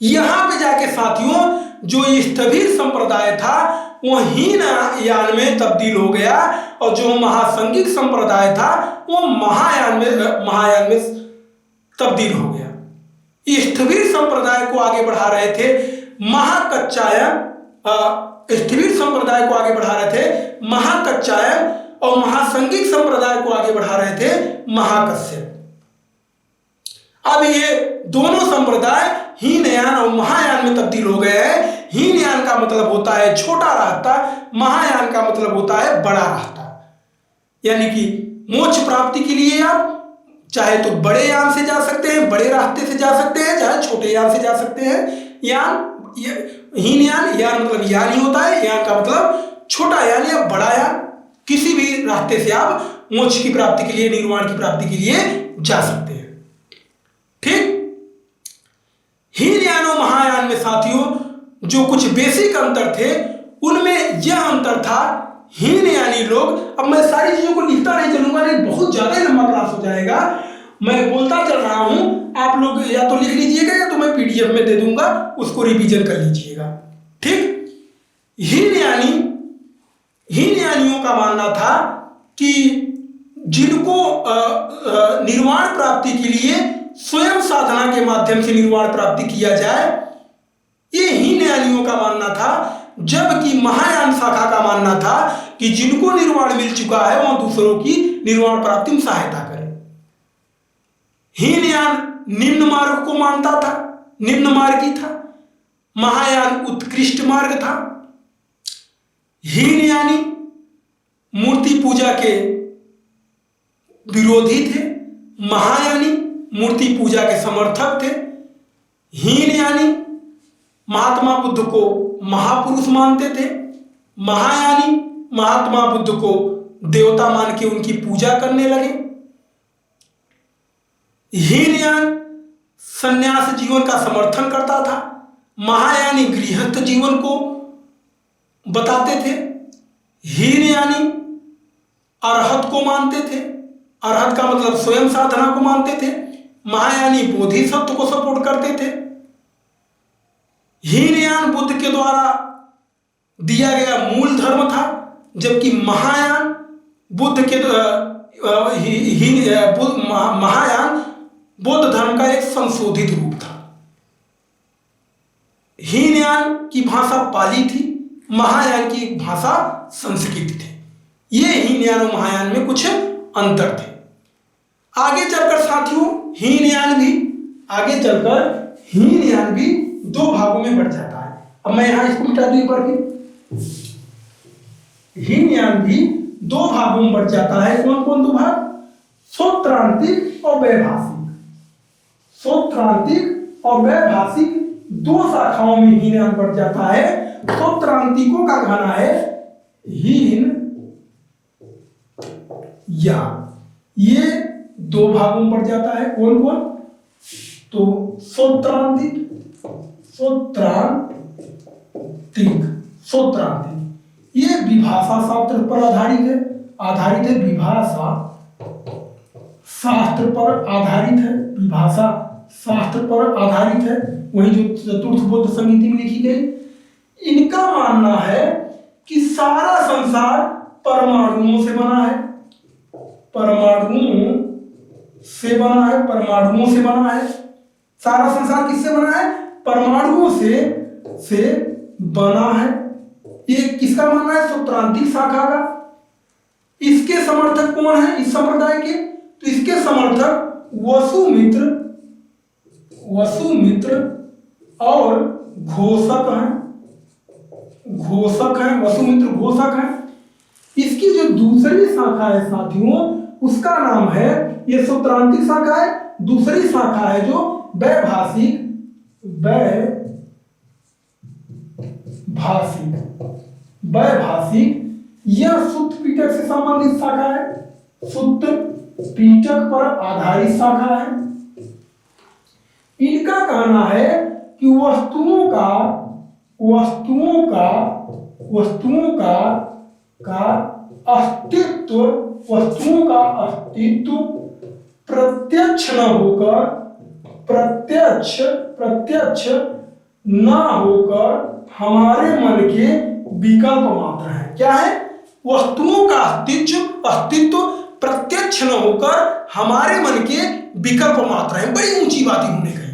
यहां पे जाके साथियों जो स्थविर संप्रदाय था वह हीनयान में तब्दील हो गया, और जो महासंगिक संप्रदाय था वो महायान में तब्दील हो गया। स्थविर संप्रदाय को आगे बढ़ा रहे थे महाकच्चायन, स्थविर संप्रदाय को आगे बढ़ा रहे थे महाकच्चायन, और महासंगिक संप्रदाय को आगे बढ़ा रहे थे महाकश्यप। अब ये दोनों संप्रदाय हीनयान और महायान में तब्दील हो गए हैं। हीनयान का मतलब होता है छोटा रास्ता, महायान का मतलब होता है बड़ा रास्ता। यानी कि मोक्ष प्राप्ति के लिए आप चाहे तो बड़े यान से जा सकते हैं, बड़े रास्ते से जा सकते हैं, चाहे छोटे यान से जा सकते हैं। हीनयान, यान मतलब यान ही होता है, यान का मतलब छोटा यान या बड़ा यान। किसी भी रास्ते से आप मोक्ष की प्राप्ति के लिए, निर्वाण की प्राप्ति के लिए जा सकते हैं। ठीक, हीनयान और महायान में साथियों जो कुछ बेसिक अंतर थे उनमें यह अंतर था, हीनयानी लोग, अब मैं सारी चीजों को लिखता नहीं चलूंगा, नहीं बहुत ज्यादा ही लंबा क्लास हो जाएगा, मैं बोलता चल रहा हूं। आप लोग या तो लिख लीजिएगा या तो मैं पीडीएफ में दे दूंगा, उसको रिवीजन कर लीजिएगा। ठीक, हीनयानियों का मानना था कि जिनको निर्वाण प्राप्ति के लिए स्वयं साधना के माध्यम से निर्वाण प्राप्ति किया जाए, ये हीनयानियों का मानना था। जबकि महायान शाखा का मानना था कि जिनको निर्वाण मिल चुका है वह दूसरों की निर्वाण प्राप्ति में सहायता करें। हीनयान निम्न मार्ग को मानता था, निम्न मार्गी था। महायान उत्कृष्ट मार्ग था। हीनयानी मूर्ति पूजा के विरोधी थे, महायानी मूर्ति पूजा के समर्थक थे। हीनयानी महात्मा बुद्ध को महापुरुष मानते थे, महायानी महात्मा बुद्ध को देवता मान के उनकी पूजा करने लगे। हीनयान संन्यास जीवन का समर्थन करता था, महायानी गृहस्थ जीवन को बताते थे। हीनयानी अरहत को मानते थे, अरहत का मतलब स्वयं साधना को मानते थे। महायानी बोधिसत्व को सपोर्ट करते थे। हीनयान बुद्ध के द्वारा दिया गया मूल धर्म था, जबकि महायान बुद्ध के महायान बौद्ध धर्म का एक संशोधित रूप था। हीनयान की भाषा पाली थी, महायान की भाषा संस्कृत थी। ये हीनयान और महायान में कुछ अंतर थे। आगे चलकर साथियों हीनयान भी दो भागों में बढ़ जाता है। अब मैं यहां इसको मिटा दूं एक बार फिर। हीनयान भी दो भागों में बढ़ जाता है। कौन कौन दो भाग? श्रोत्रांतिक और वैभाषिक। श्रोत्रांतिक और वैभाषिक दो शाखाओं में हीनयान बढ़ जाता है। श्रोत्रांतिकों का कहना है हीन या, ये दो भागों में बढ़ जाता है। कौन कौन? तो श्रोत्रांतिक, ये विभाषा शास्त्र पर आधारित है, विभाषा शास्त्र पर आधारित है, विभाषा शास्त्र पर आधारित है, वही जो चतुर्थ बौद्ध संहिता में लिखी गई। इनका मानना है कि सारा संसार परमाणुओं से बना है, परमाणुओं से बना है। सारा संसार किससे बना है? परमाणुओं से बना है। ये किसका मानना है? श्रोत्रांतिक शाखा का। इसके समर्थक कौन है इस संप्रदाय के? तो इसके समर्थक वसुमित्र और घोषक हैं, वसुमित्र घोषक हैं। इसकी जो दूसरी शाखा है साथियों, उसका नाम है, ये श्रोत्रांतिक शाखा है, दूसरी शाखा है जो वैभाषिक, यह सुत्त पीटक से संबंधित शाखा है, सुत्त पीटक पर आधारित शाखा है। इनका कहना है कि वस्तुओं का अस्तित्व प्रत्यक्ष न होकर हमारे मन के विकल्प मात्र है। क्या है? वस्तुओं का अस्तित्व प्रत्यक्ष न होकर हमारे मन के विकल्प मात्र है। बड़ी ऊंची बात इन्होंने कही।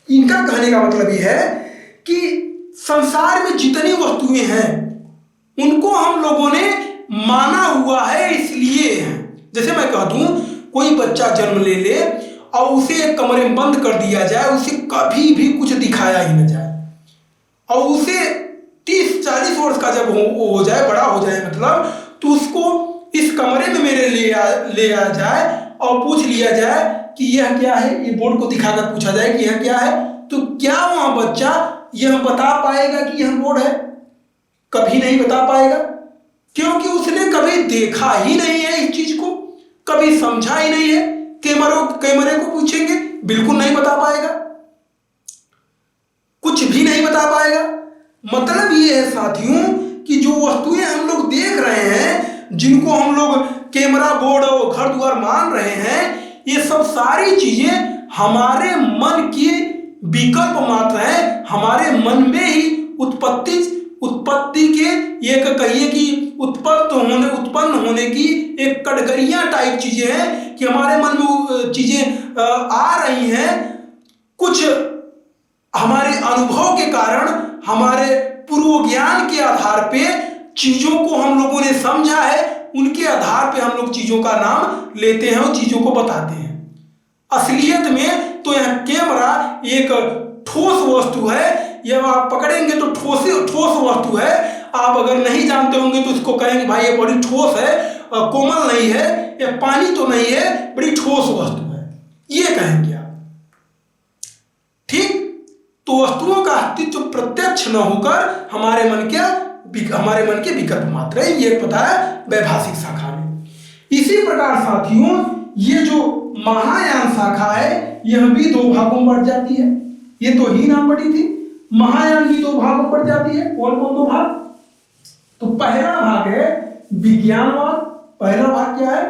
इनका कहने का मतलब यह है कि संसार में जितनी वस्तुएं हैं उनको हम लोगों ने माना हुआ है, इसलिए है। जैसे मैं कह दूं, कोई बच्चा जन्म ले और उसे एक कमरे में बंद कर दिया जाए, उसे कभी भी कुछ दिखाया ही न जाए, और उसे 30-40 वर्ष का जब हो जाए, बड़ा हो जाए मतलब, तो उसको इस कमरे में मेरे ले आया जाए और पूछ लिया जाए कि यह क्या है, ये बोर्ड को दिखाकर पूछा जाए कि यह क्या है, तो क्या वहां बच्चा यह बता पाएगा कि यह बोर्ड है? कभी नहीं बता पाएगा, क्योंकि उसने कभी देखा ही नहीं है इस चीज को, कभी समझा ही नहीं है। कैमरे को पूछेंगे, बिल्कुल नहीं बता पाएगा, कुछ भी नहीं बता पाएगा। मतलब ये है साथियों कि जो वस्तुएं हम लोग देख रहे हैं, जिनको हम लोग कैमरा, बोर्ड और घर द्वार मान रहे हैं, ये सब सारी चीजें हमारे मन के विकल्प मात्र है। हमारे मन में ही उत्पत्ति के, ये कहिए कि उत्पन्न होने की एक कटघरियां टाइप चीजें हैं कि हमारे मन में चीजें आ रही हैं। कुछ हमारे अनुभव के कारण, हमारे पूर्व ज्ञान के आधार पे चीजों को हम लोगों ने समझा है, उनके आधार पे हम लोग चीजों का नाम लेते हैं और चीजों को बताते हैं। असलियत में तो यह कैमरा एक ठोस वस्तु है, यह आप पकड़ेंगे तो ठोस वस्तु है। आप अगर नहीं जानते होंगे तो इसको कहेंगे भाई ये बड़ी ठोस है, कोमल नहीं है, ये पानी तो नहीं है, बड़ी ठोस वस्तु है, ये कहेंगे आप। ठीक? तो वस्तुओं का अस्तित्व प्रत्यक्ष न होकर हमारे मन के विकल्प मात्र है, ये पता है वैभाषिक शाखा में। इसी प्रकार साथियों, ये जो महायान शाखा है, यह भी दो भागों में बढ़ जाती है। ये तो ही नाम बढ़ी थी, महायान भी दो भागों में बढ़ जाती है। कौन कौन दो भाग? तो पहला भाग है विज्ञानवाद। पहला भाग क्या है?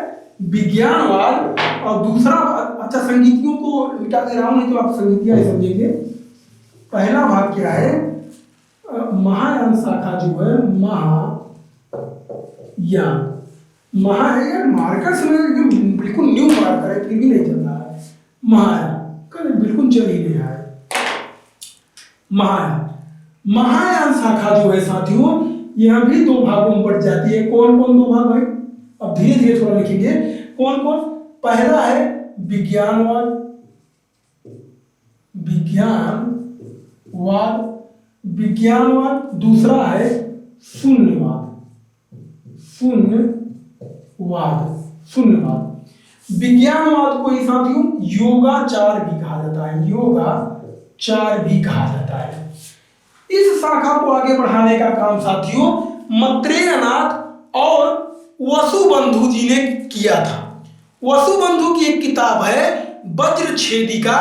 विज्ञानवाद। और दूसरा भाग, अच्छा संगीतियों को मिटा दे रहा हूं, नहीं तो आप संगीतियां समझेंगे। पहला भाग क्या है? महायान शाखा जो है, महायान मार्कर से बिल्कुल न्यू मार्कर है, फिर भी नहीं चल रहा है। महायान बिल्कुल चल ही नहीं रहा है। महायान शाखा जो है साथियों, यह भी दो भागों में बढ़ जाती है। कौन कौन दो भाग है? अब धीरे धीरे थोड़ा लिखेंगे। कौन कौन? पहला है विज्ञानवाद, दूसरा है शून्यवाद। शून्यवाद। विज्ञानवाद को ही साथियों योगाचार भी कहा जाता है, योगाचार भी कहा जाता है। इस शाखा को आगे बढ़ाने का काम साथियों मैत्रेयनाथ और वसुबंधु जी ने किया था। वसुबंधु की एक किताब है वज्रछेदिका,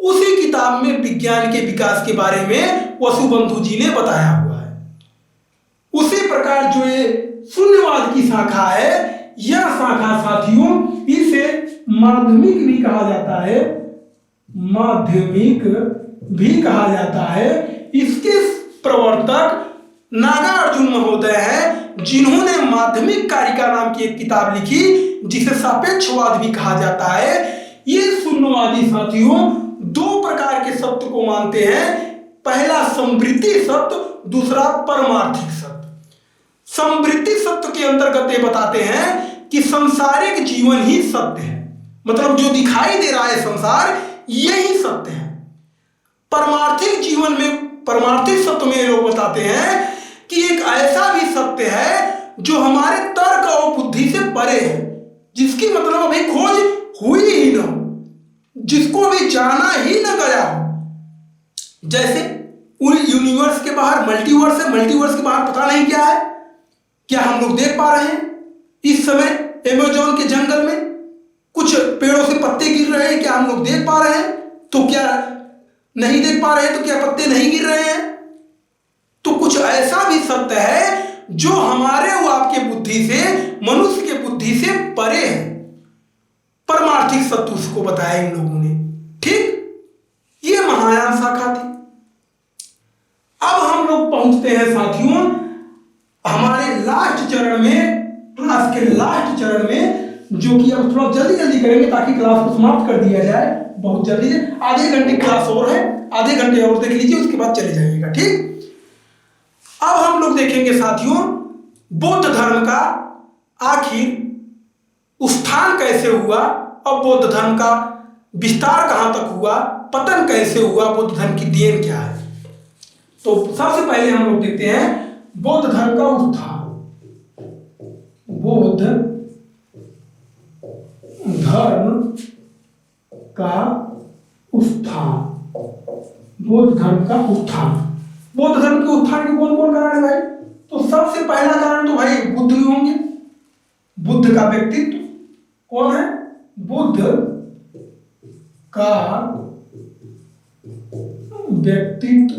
उसी किताब में विज्ञान के विकास के बारे में वसुबंधु जी ने बताया हुआ है। उसी प्रकार जो ये शून्यवाद की शाखा है, यह शाखा साथियों इसे माध्यमिक भी कहा जाता है, माध्यमिक भी कहा जाता है। इसके प्रवर्तक नागार्जुन महोदय हैं, जिन्होंने माध्यमिक कारिका नाम की एक किताब लिखी जिसे सापेक्षवाद भी कहा जाता है। ये शून्यवादी साथियों दो प्रकार के शब्द को मानते हैं, पहला समवृत्ति शब्द, दूसरा परमार्थिक शब्द। समवृत्ति शब्द के अंतर्गत ये बताते हैं कि सांसारिक जीवन ही सत्य है, मतलब जो दिखाई दे रहा है संसार यही सत्य है। परमार्थिक जीवन में, परमार्थिक सत्य में लोग बताते हैं कि एक ऐसा भी सत्य है जो हमारे तर्क और बुद्धि से परे है, जिसकी मतलब अभी खोज हुई ही ना हो, जिसको अभी जाना ही ना गया हो। जैसे यूनिवर्स के बाहर मल्टीवर्स है, मल्टीवर्स के बाहर पता नहीं क्या है, क्या हम लोग देख पा रहे हैं? इस समय अमेज़न के जंगल में कुछ पेड़ों से पत्ते गिर रहे हैं, क्या हम लोग देख पा रहे हैं? तो क्या नहीं देख पा रहे हैं? तो क्या पत्ते नहीं गिर रहे हैं? तो कुछ ऐसा भी सत्य है जो हमारे वो आपके बुद्धि से, मनुष्य के बुद्धि से परे है। परमार्थिक सत्य उसको बताया इन लोगों ने। ठीक, ये महायान शाखा थी। अब हम लोग पहुंचते हैं साथियों हमारे लास्ट चरण में, क्लास के लास्ट चरण में, जो कि अब थोड़ा जल्दी जल्दी करेंगे ताकि क्लास को समाप्त कर दिया जाए बहुत जल्दी। आधे घंटे क्लास और है, आधे घंटे और देख लीजिए, उसके बाद चले जाइएगा। ठीक, अब हम लोग देखेंगे साथियों बौद्ध धर्म का आखिर उत्थान कैसे हुआ और बौद्ध धर्म का विस्तार कहां तक हुआ, पतन कैसे हुआ, बौद्ध धर्म की देन क्या है। तो सबसे पहले हम लोग देखते हैं बौद्ध धर्म का उत्थान। बौद्ध धर्म का उत्थान, बौद्ध धर्म का उत्थान। बौद्ध धर्म के उत्थान के कौन कौन कारण है भाई? तो सबसे पहला कारण तो भाई बुद्ध ही होंगे। बुद्ध का व्यक्तित्व कौन है? बुद्ध का व्यक्तित्व,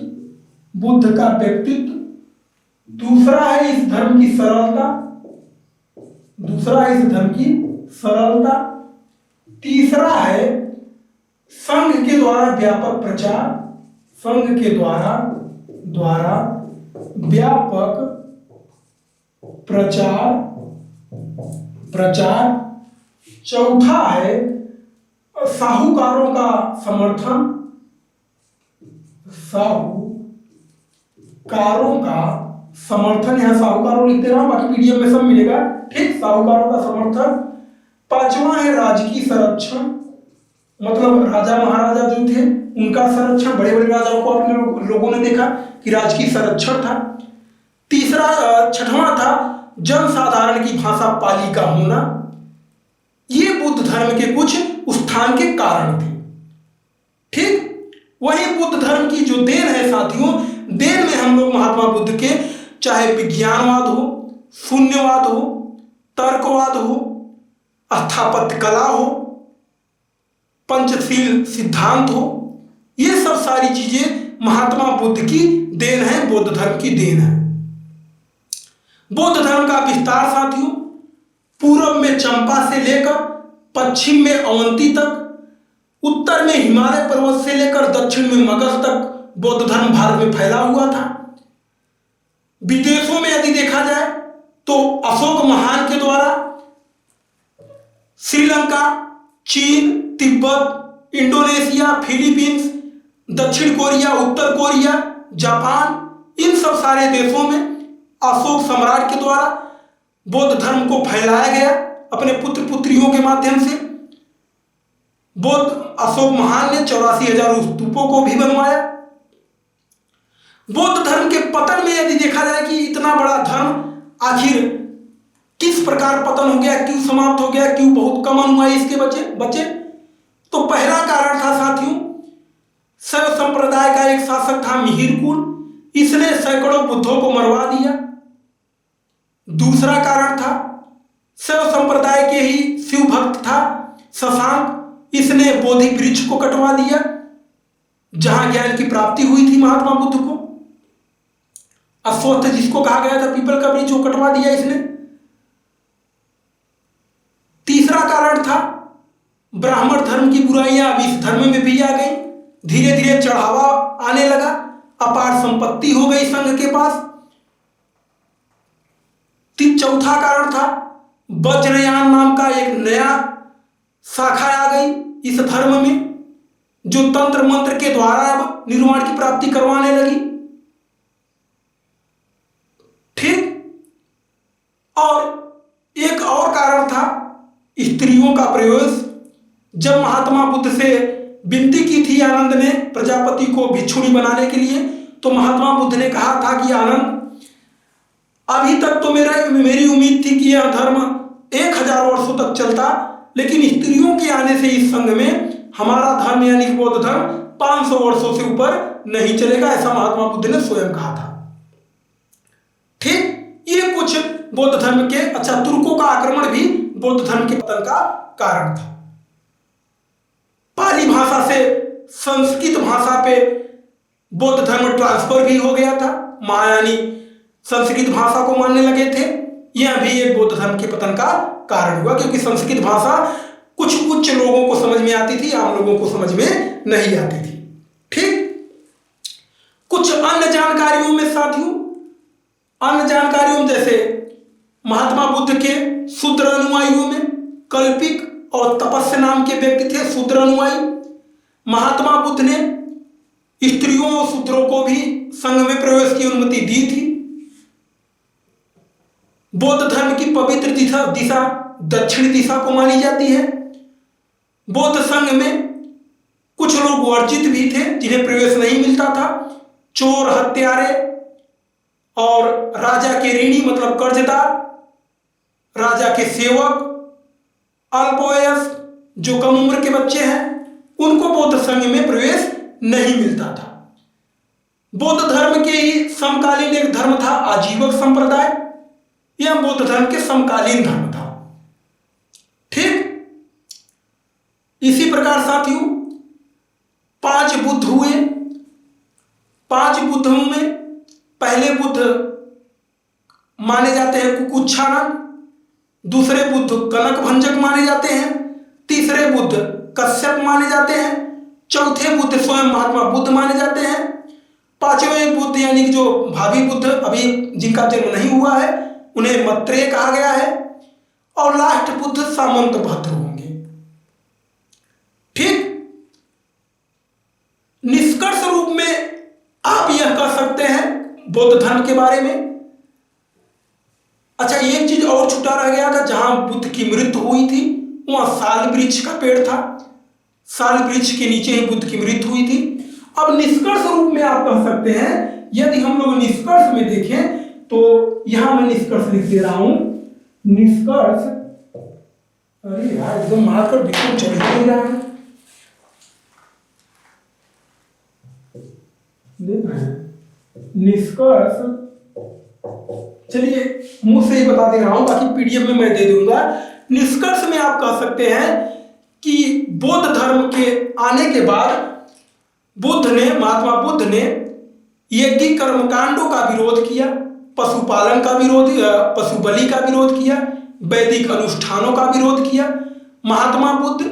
बुद्ध का व्यक्तित्व। दूसरा है इस धर्म की सरलता, दूसरा है इस धर्म की सरलता। तीसरा है संघ के द्वारा व्यापक प्रचार, संघ के द्वारा व्यापक प्रचार। चौथा है साहूकारों का समर्थन, साहूकारों का समर्थन, यहां साहूकारों लिखते रहो, बाकी पीडीएफ में सब मिलेगा। ठीक, साहूकारों का समर्थन। पांचवा है राजकीय संरक्षण, मतलब राजा महाराजा जो थे उनका संरक्षण, बड़े बड़े राजाओं को अपने लोगों ने देखा कि राजकीय संरक्षण था। तीसरा, छठवां था जनसाधारण की भाषा पाली का होना। ये बुद्ध धर्म के कुछ उत्थान के कारण थे। ठीक, वही बुद्ध धर्म की जो देन है साथियों, देन में हम लोग महात्मा बुद्ध के चाहे विज्ञानवाद हो, शून्यवाद हो, तर्कवाद हो, स्थापत्य कला हो, पंचशील सिद्धांत हो, ये सब सारी चीजें महात्मा बुद्ध की देन है, बौद्ध धर्म की देन है। बौद्ध धर्म का विस्तार साथियों पूर्व में चंपा से लेकर पश्चिम में अवंती तक, उत्तर में हिमालय पर्वत से लेकर दक्षिण में मगध तक बौद्ध धर्म भारत में फैला हुआ था। विदेशों में यदि देखा जाए तो अशोक महान के द्वारा श्रीलंका, चीन, तिब्बत, इंडोनेशिया, फिलीपींस, दक्षिण कोरिया, उत्तर कोरिया, जापान, इन सब सारे देशों में अशोक सम्राट के द्वारा बौद्ध धर्म को फैलाया गया अपने पुत्र पुत्रियों के माध्यम से। बौद्ध अशोक महान ने 84,000 स्तूपों को भी बनवाया। बौद्ध धर्म के पतन में यदि देखा जाए कि इतना बड़ा धर्म आखिर किस प्रकार पतन हो गया, क्यों समाप्त हो गया, क्यों बहुत कम अनुयायी इसके बचे? तो पहला कारण था साथियों, शैव संप्रदाय का एक शासक था मिहिरकुल, इसने सैकड़ों बुद्धों को मरवा दिया। दूसरा कारण था शैव संप्रदाय के ही शिव भक्त था शशांक, इसने बोधि वृक्ष को कटवा दिया जहां ज्ञान की प्राप्ति हुई थी महात्मा बुद्ध को। अश्वत्थ जिसको कहा गया था पीपल का वृक्ष, वो कटवा दिया इसने। तीसरा कारण था ब्राह्मण धर्म की बुराइयां अब इस धर्म में भी आ गई, धीरे धीरे चढ़ावा आने लगा, अपार संपत्ति हो गई संघ के पास। चौथा कारण था वज्रयान नाम का एक नया शाखा आ गई इस धर्म में, जो तंत्र मंत्र के द्वारा अब निर्वाण की प्राप्ति करवाने लगी। ठीक, और एक और कारण था स्त्रियों का प्रवेश। जब महात्मा बुद्ध से विनती की थी आनंद ने प्रजापति को भिक्षुणी बनाने के लिए, तो महात्मा बुद्ध ने कहा था कि आनंद, अभी तक तो मेरी उम्मीद थी कि यह धर्म 1000 वर्षों तक चलता, लेकिन स्त्रियों के आने से इस संघ में हमारा धर्म यानी कि बौद्ध धर्म 500 वर्षों से ऊपर नहीं चलेगा, ऐसा महात्मा बुद्ध ने स्वयं कहा था। ठीक, ये कुछ बौद्ध धर्म के, अच्छा तुर्कों का आक्रमण भी बौद्ध धर्म के पतन का कारण था। पाली भाषा से संस्कृत भाषा पे बौद्ध धर्म ट्रांसफर भी हो गया था, महायानी संस्कृत भाषा को मानने लगे थे। यह भी एक बौद्ध धर्म के पतन का कारण हुआ, क्योंकि संस्कृत भाषा कुछ उच्च लोगों को समझ में आती थी, आम लोगों को समझ में नहीं आती थी। ठीक, कुछ अन्य जानकारियों में साथियों, अन्य जानकारियों में जैसे महात्मा बुद्ध के शूद्र अनुयायियों में कल्पिक और तपस्या नाम के व्यक्ति थे शूद्र अनुयायी। महात्मा बुद्ध ने स्त्रियों और शूद्रों को भी संघ में प्रवेश की अनुमति दी थी। बौद्ध धर्म की पवित्र दिशा दक्षिण दिशा को मानी जाती है। बौद्ध संघ में कुछ लोग वर्जित भी थे जिन्हें प्रवेश नहीं मिलता था, चोर, हत्यारे और राजा के ऋणी मतलब कर्जदार, राजा के सेवक, अल्पवयस्क जो कम उम्र के बच्चे हैं, उनको बौद्ध संघ में प्रवेश नहीं मिलता था। बौद्ध धर्म के ही समकालीन एक धर्म था आजीवक संप्रदाय, यह बौद्ध धर्म के समकालीन धर्म था। ठीक, इसी प्रकार साथियों 5 बुद्ध हुए। 5 बुद्धों में पहले बुद्ध माने जाते हैं कुकुच्छानन, दूसरे बुद्ध कनक भंजक माने जाते हैं, तीसरे बुद्ध कश्यप माने जाते हैं, चौथे बुद्ध स्वयं महात्मा बुद्ध माने जाते हैं, पांचवें बुद्ध यानी कि जो भावी बुद्ध अभी जिनका जन्म नहीं हुआ है उन्हें मैत्रेय कहा गया है, और लास्ट बुद्ध सामंत भद्र होंगे। ठीक, निष्कर्ष रूप में आप यह कह सकते हैं बौद्ध धर्म के बारे में। अच्छा, एक चीज और छूटा रह गया था, जहां बुद्ध की मृत्यु हुई थी वहां साल वृक्ष का पेड़ था, साल वृक्ष के नीचे ही बुद्ध की मृत्यु हुई थी। अब निष्कर्ष रूप में आप कह सकते हैं, यदि हम लोग निष्कर्ष में देखें तो यहां मैं निष्कर्ष लिख दे रहा हूं। निष्कर्ष, अरे यार एकदम मारकर बिल्कुल चल ही नहीं रहा है, देख रहे हैं निष्कर्ष। चलिए मुंह से ही बता दे रहा हूं, बाकी पीडीएफ में मैं दे दूंगा। निष्कर्ष में आप कह सकते हैं कि बौद्ध धर्म के आने के बाद महात्मा बुद्ध ने यज्ञ कर्मकांडों का विरोध किया, पशुपालन का विरोध, पशु बलि का विरोध किया, वैदिक अनुष्ठानों का विरोध किया। महात्मा बुद्ध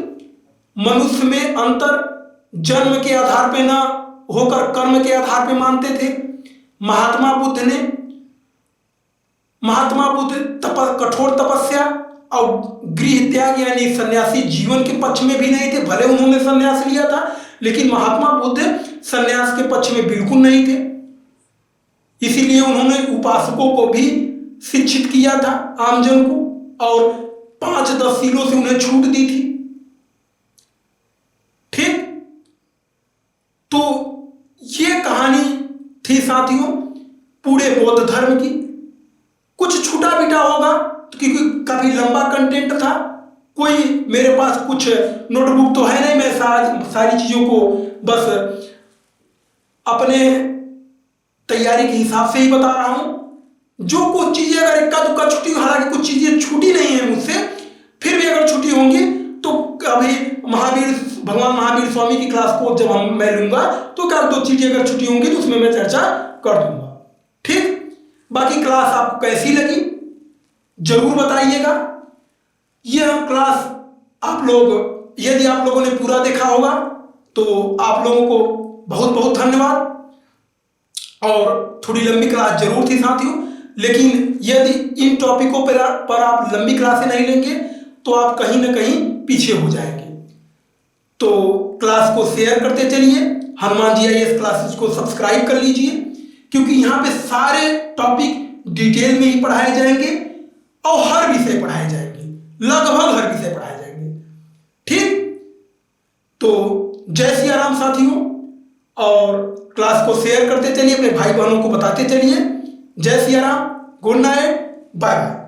मनुष्य में अंतर जन्म के आधार पे न होकर कर्म के आधार पे मानते थे। महात्मा बुद्ध कठोर तपस्या और गृह त्याग यानी सन्यासी जीवन के पक्ष में भी नहीं थे। भले उन्होंने सन्यास लिया था, लेकिन महात्मा बुद्ध सन्यास के पक्ष में बिल्कुल नहीं थे। इसीलिए उन्होंने उपासकों को भी शिक्षित किया था, आमजन को, और 5-10 सीलों से उन्हें छूट दी थी। ठीक, तो ये कहानी थी साथियों पूरे बौद्ध धर्म की। कुछ छूटा बीटा होगा क्योंकि काफ़ी लंबा कंटेंट था, कोई मेरे पास कुछ नोटबुक तो है नहीं, मैं सारी चीज़ों को बस अपने तैयारी के हिसाब से ही बता रहा हूँ। जो कुछ चीज़ें अगर इक्का दुक्का छुट्टी, हालांकि कुछ चीज़ें छूटी नहीं है मुझसे, फिर भी अगर छुट्टी होंगी तो अभी भगवान महावीर स्वामी की क्लास को जब मैं लूँगा तो क्या 2 चीज़ें अगर छुट्टी होंगी तो उसमें मैं चर्चा कर दूंगा। ठीक, बाकी क्लास आपको कैसी लगी जरूर बताइएगा। यह क्लास आप लोग, यदि आप लोगों ने पूरा देखा होगा तो आप लोगों को बहुत बहुत धन्यवाद। और थोड़ी लंबी क्लास जरूर थी साथियों, लेकिन यदि इन टॉपिकों पर आप लंबी क्लासें नहीं लेंगे तो आप कहीं ना कहीं पीछे हो जाएंगे। तो क्लास को शेयर करते चलिए, हनुमान GIS क्लासेस को सब्सक्राइब कर लीजिए, क्योंकि यहाँ पे सारे टॉपिक डिटेल में ही पढ़ाए जाएंगे और हर विषय पढ़ाए जाएंगे, लगभग हर विषय पढ़ाए जाएंगे। ठीक, तो जय सिया राम साथियों, और क्लास को शेयर करते चलिए, अपने भाई बहनों को बताते चलिए। जय Siya Ram, good night, bye bye.